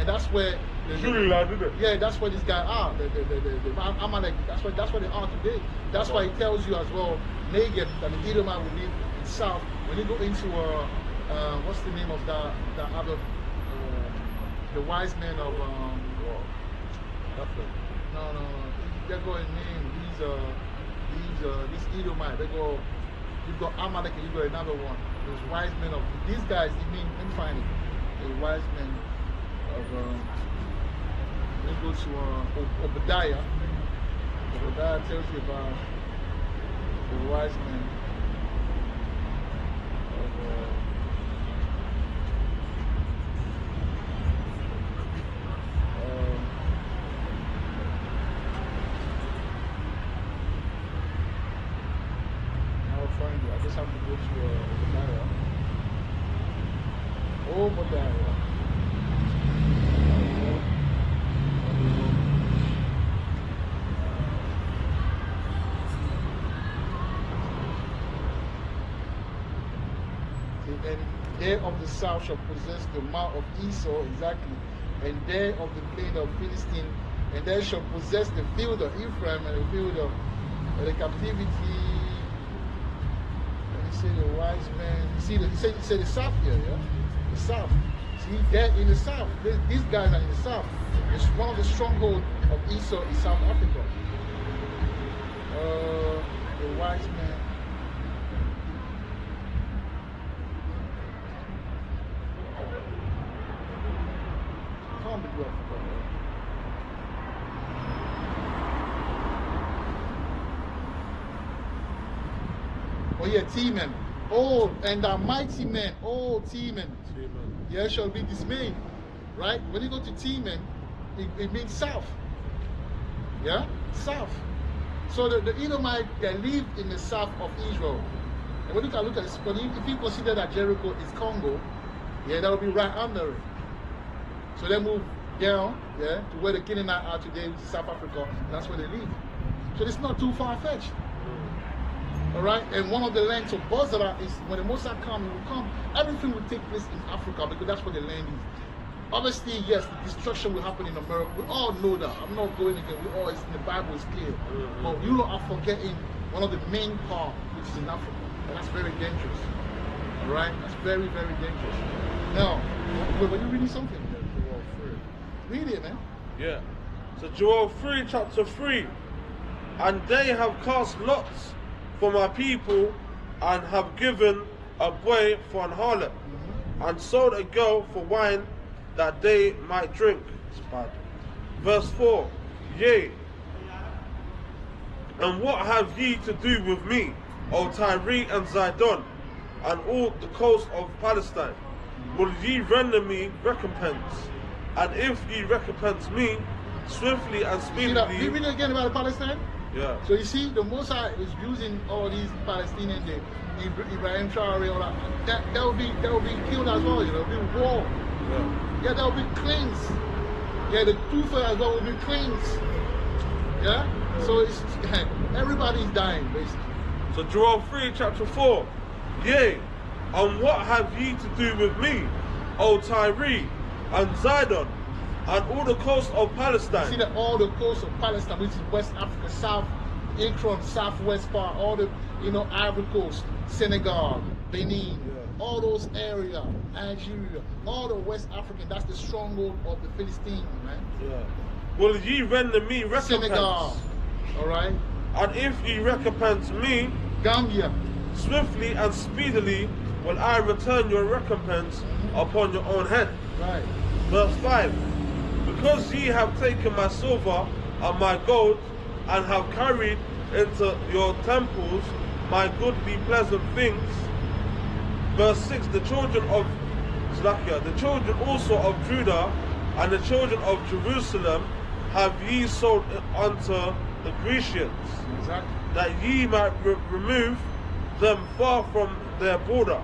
S9: that's where that's where these guys are. The Amalek, that's where they are today. That's why it tells you as well, Negev, that the Edomite will live in south. When you go into what's the name of that other the wise men of no, they're going name these Edomite. They go. You've got Amalek and you've got another one. There's wise men of these guys. Let me find it. The wise men of. Let's go to Obadiah. Obadiah tells you about the wise men of. I just have to go to Obadiah. And they of the south shall possess the mount of Esau, exactly, and they of the plain of Philistine, and they shall possess the field of Ephraim and the field of the captivity. The wise man, you see, he said the south here, yeah? The south. See, they're in the south. These guys are in the south. It's one of the strongholds of Esau in South Africa. The wise man. Can't be good. Oh yeah, T-men. Oh, and the mighty men. Oh, T-men. Yeah, shall be dismayed. Right? When you go to T-men, it means south. Yeah? South. So the Edomite, they live in the south of Israel. And when you look at this, but if you consider that Jericho is Congo, yeah, that will be right under it. So they move down, yeah, to where the Canaanites are today, which is South Africa. That's where they live. So it's not too far-fetched. All right, and one of the lands of Bozrah is when the Mosai come, will come. Everything will take place in Africa because that's where the land is. Obviously, yes, the destruction will happen in America. We all know that. I'm not going again. We all, it's in the Bible, is clear. But you are forgetting one of the main parts, which is in Africa, and that's very dangerous. All right, that's very, very dangerous. Now, were you reading something? Joel 3. Read it, man.
S10: Yeah. So Joel 3, chapter 3, and they have cast lots for my people, and have given a boy for an harlot, and sold a girl for wine that they might drink. Verse 4, yea, and what have ye to do with me, O Tyre and Zidon, and all the coast of Palestine? Will ye render me recompense? And if ye recompense me, swiftly and speedily.
S9: You read it again about Palestine?
S10: Yeah.
S9: So you see, the Mosai is using all these Palestinians, Ibrahim, Traore, all that. That will be killed as well. You know, there will be war. Yeah, there will be cleansed. Yeah, the Tufa as well will be cleansed. Yeah. So it's everybody's dying basically.
S10: So Joel 3, chapter 4. Yea, and what have ye to do with me, O Tyre and Zidon, and all the coast of Palestine?
S9: See that all the coast of Palestine, which is West Africa, South, Akron, Southwest part, all the Ivory Coast, Senegal, Benin, all those areas, Algeria, all the West African, that's the stronghold of the Philistines, man.
S10: Yeah. Will ye render me recompense?
S9: Senegal, all right.
S10: And if ye recompense me,
S9: Gambia,
S10: swiftly and speedily will I return your recompense upon your own head.
S9: Right.
S10: Verse 5. Because ye have taken my silver and my gold, and have carried into your temples my goodly pleasant things, Verse 6, the children also of Judah and the children of Jerusalem have ye sold unto the Grecians,
S9: Exactly.
S10: that ye might remove them far from their border.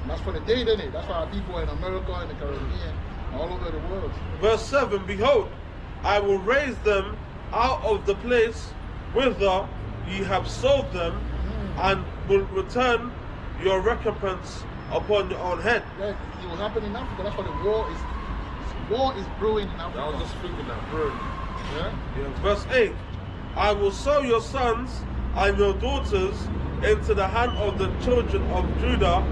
S9: And that's for the day, isn't it? That's for our people in America, in the Caribbean, all over the world.
S10: Verse 7, behold, I will raise them out of the place whither ye have sold them, and will return your recompense upon your own head.
S9: Yeah, it will happen in Africa. That's why the war is brewing in Africa.
S10: I was just thinking that, bro.
S9: Yeah?
S10: Yeah. Verse 8, I will sow your sons and your daughters into the hand of the children of Judah,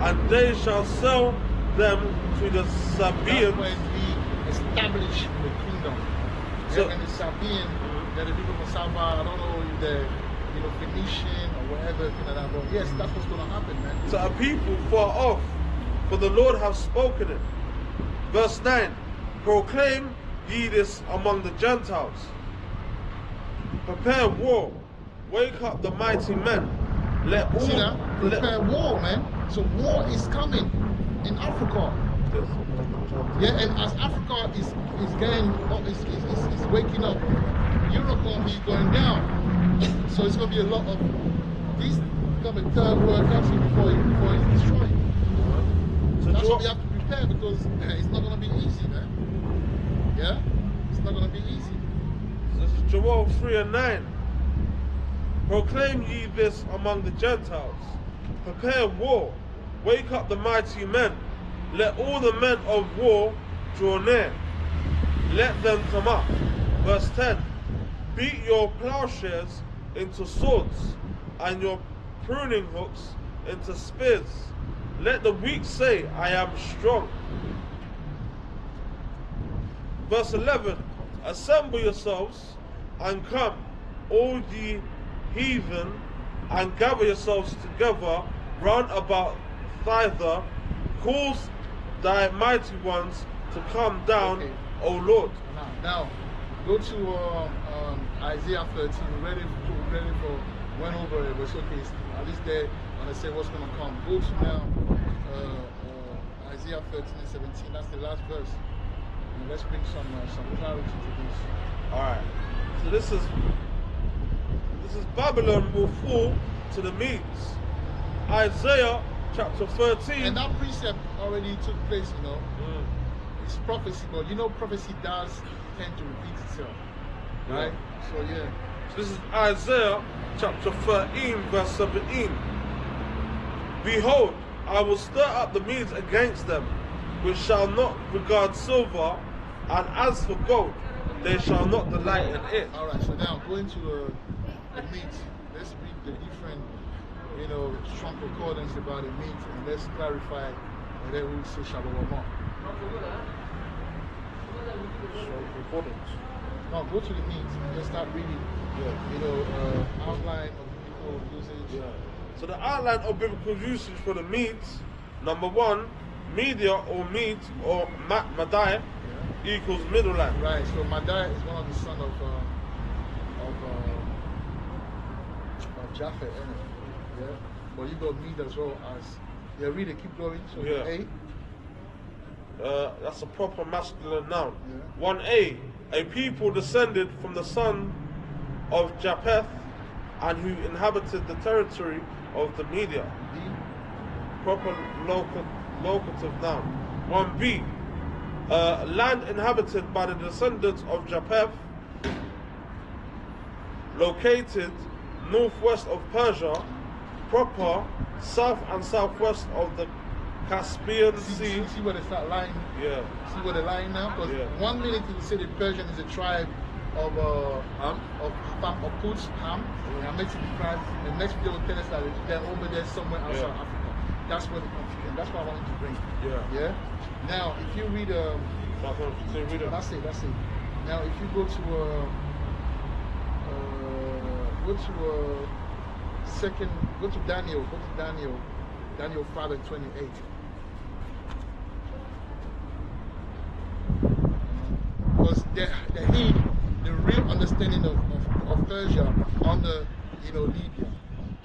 S10: and they shall sell them to the Sabaeans.
S9: That's when we establish the kingdom.
S10: So-
S9: And the Sabaean, they're the people from Saba, I don't know if they're Phoenician or whatever, like that. But yes, that's what's going to happen, man.
S10: To a people far off, for the Lord hath spoken it. Verse 9, proclaim ye this among the Gentiles. Prepare war, wake up the mighty men. Let all...
S9: See that? Prepare war, man. So war is coming in Africa. Yeah, and as Africa is getting up, is waking up, Europe gonna be going down. So it's gonna be a lot of these become a third world country before it's destroyed.
S10: So
S9: that's what we have to prepare, because it's not gonna be easy, man. Yeah, it's not gonna be easy.
S10: This is Joel 3:9. Proclaim ye this among the Gentiles. Prepare war, wake up the mighty men. Let all the men of war draw near. Let them come up. Verse 10. Beat your plowshares into swords, and your pruning hooks into spears. Let the weak say, I am strong. Verse 11. Assemble yourselves and come, all ye heathen, and gather yourselves together round about thither. Cause thy mighty ones to come down,
S9: Okay.
S10: O Lord.
S9: Now, go to Isaiah 13. We read it for went over it, but it's okay. It's at least there, and I say what's going to come. Go to now Isaiah 13 and 17. That's the last verse. And let's bring some clarity to this.
S10: All right. So this is Babylon will fall to the Medes. Isaiah chapter 13.
S9: And that precept already took place, you know. It's prophecy, but you know prophecy does tend to repeat itself. Right? So yeah.
S10: So this is Isaiah chapter 13 verse 17. Behold, I will stir up the Medes against them, which shall not regard silver, and as for gold, they shall not delight in it.
S9: Alright, so now going to the Medes. Let's read the different, strong concordance about the Medes, and let's clarify, and then we'll say Shalom. No, go to the Medes and just start reading. Outline of biblical usage.
S10: So the outline of biblical usage for the Medes, number one, media or Mede or Madai equals middle land.
S9: Right. So Madai is one of the sons of Japhet, yeah. But you got Mede as well as read it. Keep going. So A.
S10: That's a proper masculine noun. 1A, a people descended from the son of Japheth and who inhabited the territory of the Media.
S9: B.
S10: Proper locative noun. 1B, land inhabited by the descendants of Japheth, located northwest of Persia, proper south and southwest of the Caspian Sea.
S9: See where they start lying?
S10: Yeah.
S9: See where they're lying now? Because 1 minute you say the Persian is a tribe of Quds, Ham, and makes it the tribe. The next video will tell us that they're over there somewhere outside Africa. That's where the confusion. That's what I wanted to bring. Yeah. Now, if you read that's it. Now, if you go to Daniel 5 and 28. Because the real understanding of Persia under Libya.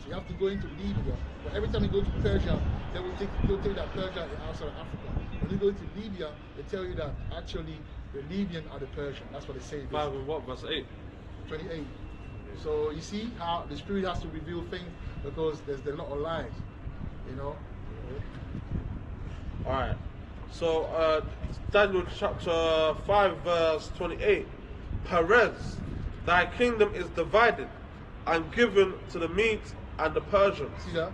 S9: So you have to go into Libya. But every time you go to Persia, they will take that Persia is outside of Africa. When you go to Libya, they tell you that actually the Libyan are the Persian. That's what they say.
S10: 5 and what? Verse 8.
S9: 28. So you see how the Spirit has to reveal things because there's a lot of lies, you know.
S10: All right. So Daniel chapter 5 verse 28. Perez, thy kingdom is divided and given to the Medes and the Persians.
S9: See that?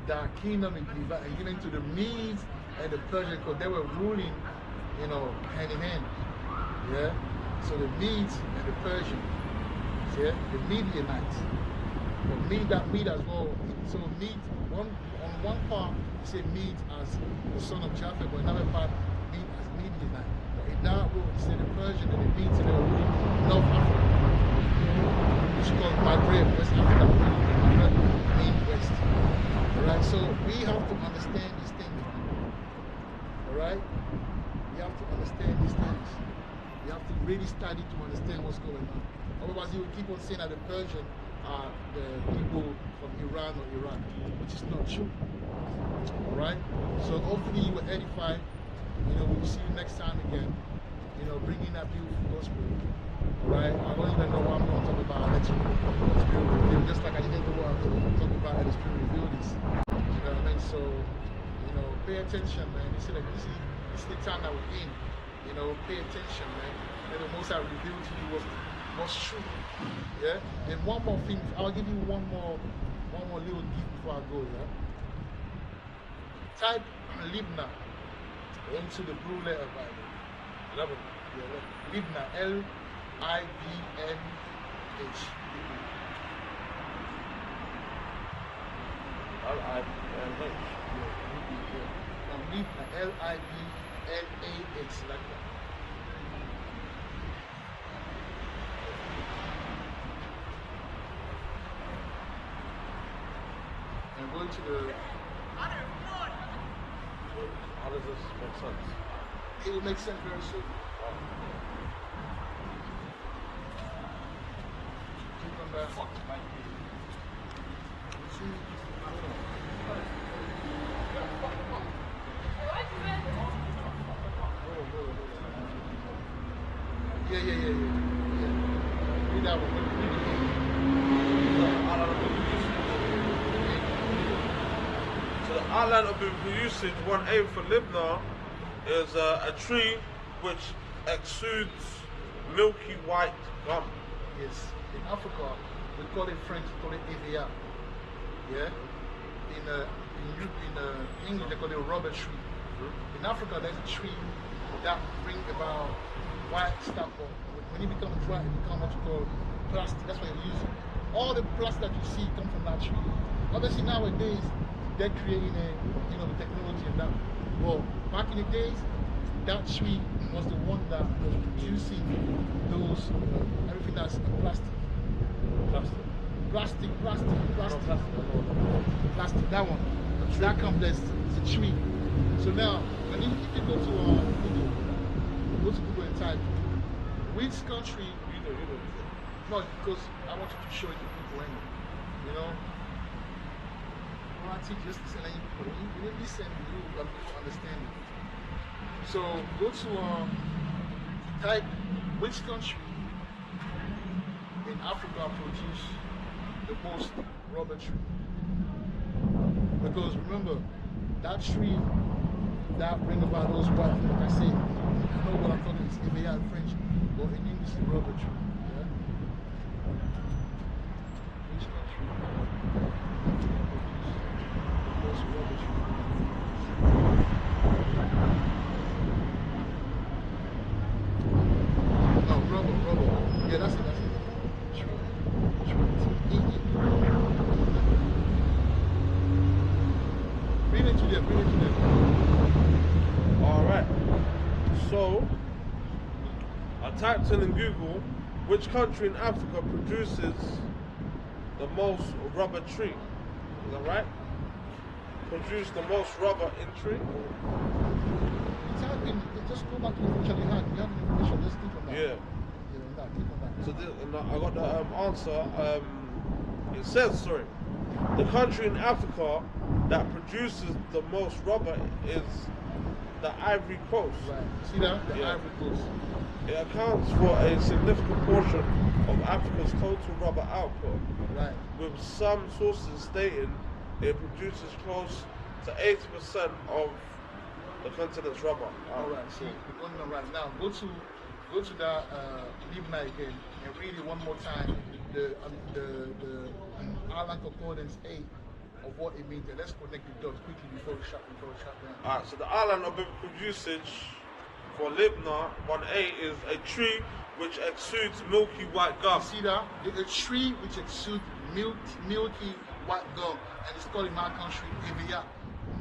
S9: Thy kingdom is divided and given to the Medes and the Persians because they were ruling, you know, hand in hand. Yeah. So the Medes and the Persians. Yeah, the Midianites. But Mede as well. So Mede, on one part, you say Mede as the son of Japheth, but another part, Mede as Midianite. But in that rule, you say the Persian and the Medes and the North Africa, which is called Maghreb, West Africa, Maghreb, Mede, West. Alright, so we have to understand these things. Alright? We have to understand these things. We have to really study to understand what's going on. Otherwise, you will keep on saying that the Persian are the people from Iran or Iraq, which is not true. Alright? So hopefully you will edify. You know, we'll see you next time again. You know, bringing that beautiful gospel. Alright? I don't even know what I'm going to talk about. I'll let you know. Just like I didn't know what I'm going to talk about, the Spirit reveal this. You know what I mean? So, you know, pay attention, man. This is the time that we're in. You know, pay attention, man. Let the Most High reveal to you what's true. Yeah? And one more thing, I'll give you one more little gift before I go, yeah? Type Libna into the blue letter Bible. Yeah, Libna, L-I-B-N-H.
S10: L-I-B-N-H.
S9: Yeah, Libna, L-I-B-N-A-H, like that. And going to the...
S10: How does this make sense?
S9: It will make sense very soon. Keep on that. See? Yeah. Read that one.
S10: So the outline of biblical usage, 1A for Libna, is a tree which exudes milky white gum.
S9: Yes. In Africa, we call it French, we call it EVA. Yeah? In English, they call it a rubber tree. In Africa, there's a tree that brings about white stuff. When it becomes dry, it becomes what you call plastic. That's why you use it. All the plastic that you see come from that tree. Obviously nowadays, they're creating the technology and that. Well, back in the days, that tree was the one that was producing those, everything that's plastic. Plastic, that one. That complex is a tree. So now, if you go to Google and type, which country, no, because I want you to show it to people anyway, you know? Well, I teach just listening people, when you listen, you understand it. So go to, type which country in Africa produce the most rubber tree. Because remember, that tree that bring about those white things, like I say, I know what I'm talking about, if they are in French, but in English, it's rubber tree. Yeah? Which country produce the most rubber tree? No, rubber. Yeah, that's it. Tree. Bring it to them.
S10: Alright. So, I typed in Google, which country in Africa produces the most rubber tree? Is that right? Produce the most rubber in tree?
S9: Type in, just go back to the information you had. You have the information, just click on that.
S10: Yeah.
S9: Click on that.
S10: So I got the answer. It says, sorry, the country in Africa that produces the most rubber is the Ivory Coast.
S9: Right. See that? The Ivory Coast.
S10: It accounts for a significant portion of Africa's total rubber output.
S9: Right.
S10: With some sources stating it produces close to 80% of the continent's rubber.
S9: All right. So we're going on right now. Go to that Libna again and read it one more time. The Island Concordance 8 of what it means. And let's connect the dots quickly before we shut down.
S10: Alright, so the island of biblical usage for Libna 1a is a tree which exudes milky white gum.
S9: You see that? A tree which exudes milky white gum, and it's called in my country Evia.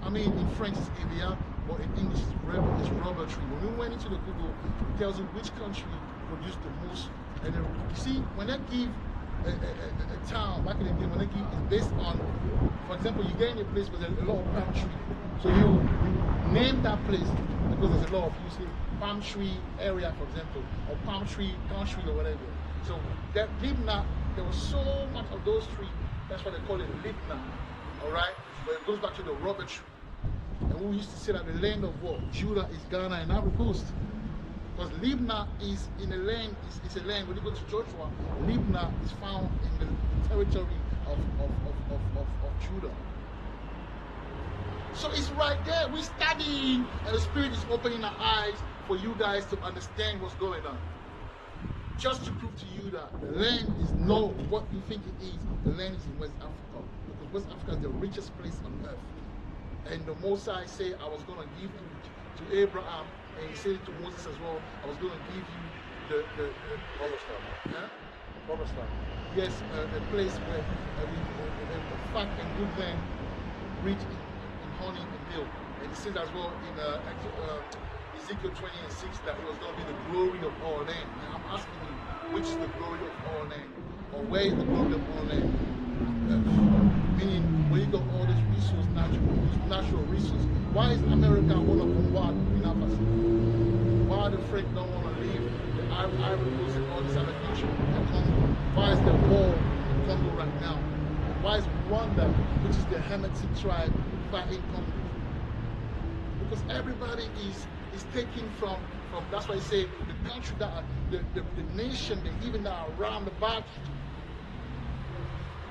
S9: I mean, in French it's Evia, but in English it's rubber tree. When we went into the Google, it tells you which country produced the most. And then, you see, when they give a town back in the day, when they give, it's based on, for example, you get in a place where there's a lot of palm tree, so you name that place because there's a lot of, you see, palm tree area, for example, or palm tree country or whatever. So that Libna, there was so much of those trees, that's why they call it Libna, all right? But it goes back to the rubber tree. And we used to say that the land of what? Judah is Ghana and Ivory Coast. Because Libna is in a land, it's a land, when you go to Joshua, Libna is found in the territory of Judah. So it's right there, we're studying, and the Spirit is opening our eyes for you guys to understand what's going on. Just to prove to you that the land is not what you think it is, the land is in West Africa. Because West Africa is the richest place on earth. And the Mosai said, I was going to give you to Abraham, and he said it to Moses as well, I was going to give you the Promised land. Yes, a place where a fat and good land, rich in honey and milk. And he said as well in Ezekiel 20:6 that it was going to be the glory of all land. Now I'm asking you, which is the glory of all land? Or where is the glory of all land? Meaning, when you got all this resource, natural resources, why is America one of them wild in Africa? Why the French don't want to leave the Ivory Coast and all this other country in Congo? Why is there war in Congo right now? Why is Rwanda, which is the Hamitic tribe, fighting Congo? Because everybody is taken from, that's why I say the country that the nation, the even that are around the back,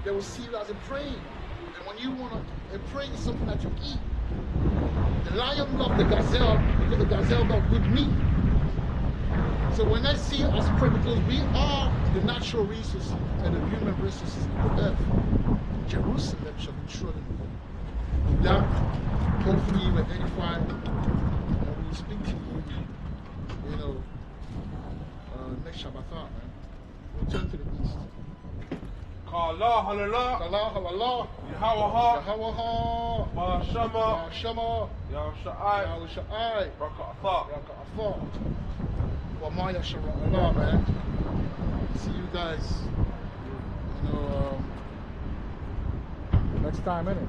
S9: they will see you as a prey. And when you want a prey is something that you eat. The lion loved the gazelle because the gazelle got good meat. So when they see us prey, because we are the natural resources and the human resources of the earth, Jerusalem shall be trodden. With that, hopefully you identify and we will speak to you, next Shabbat, man. We'll turn to the east.
S10: Kala halala,
S9: Allah, Allah,
S10: Yahawaha,
S9: Yahawaha,
S10: Mashama,
S9: Shama,
S10: Yahsha'ai,
S9: Yahusha'ai,
S10: Raka'atha.
S9: Raka'atha. Wa ma yashara Allah, man. See you guys, next time, innit?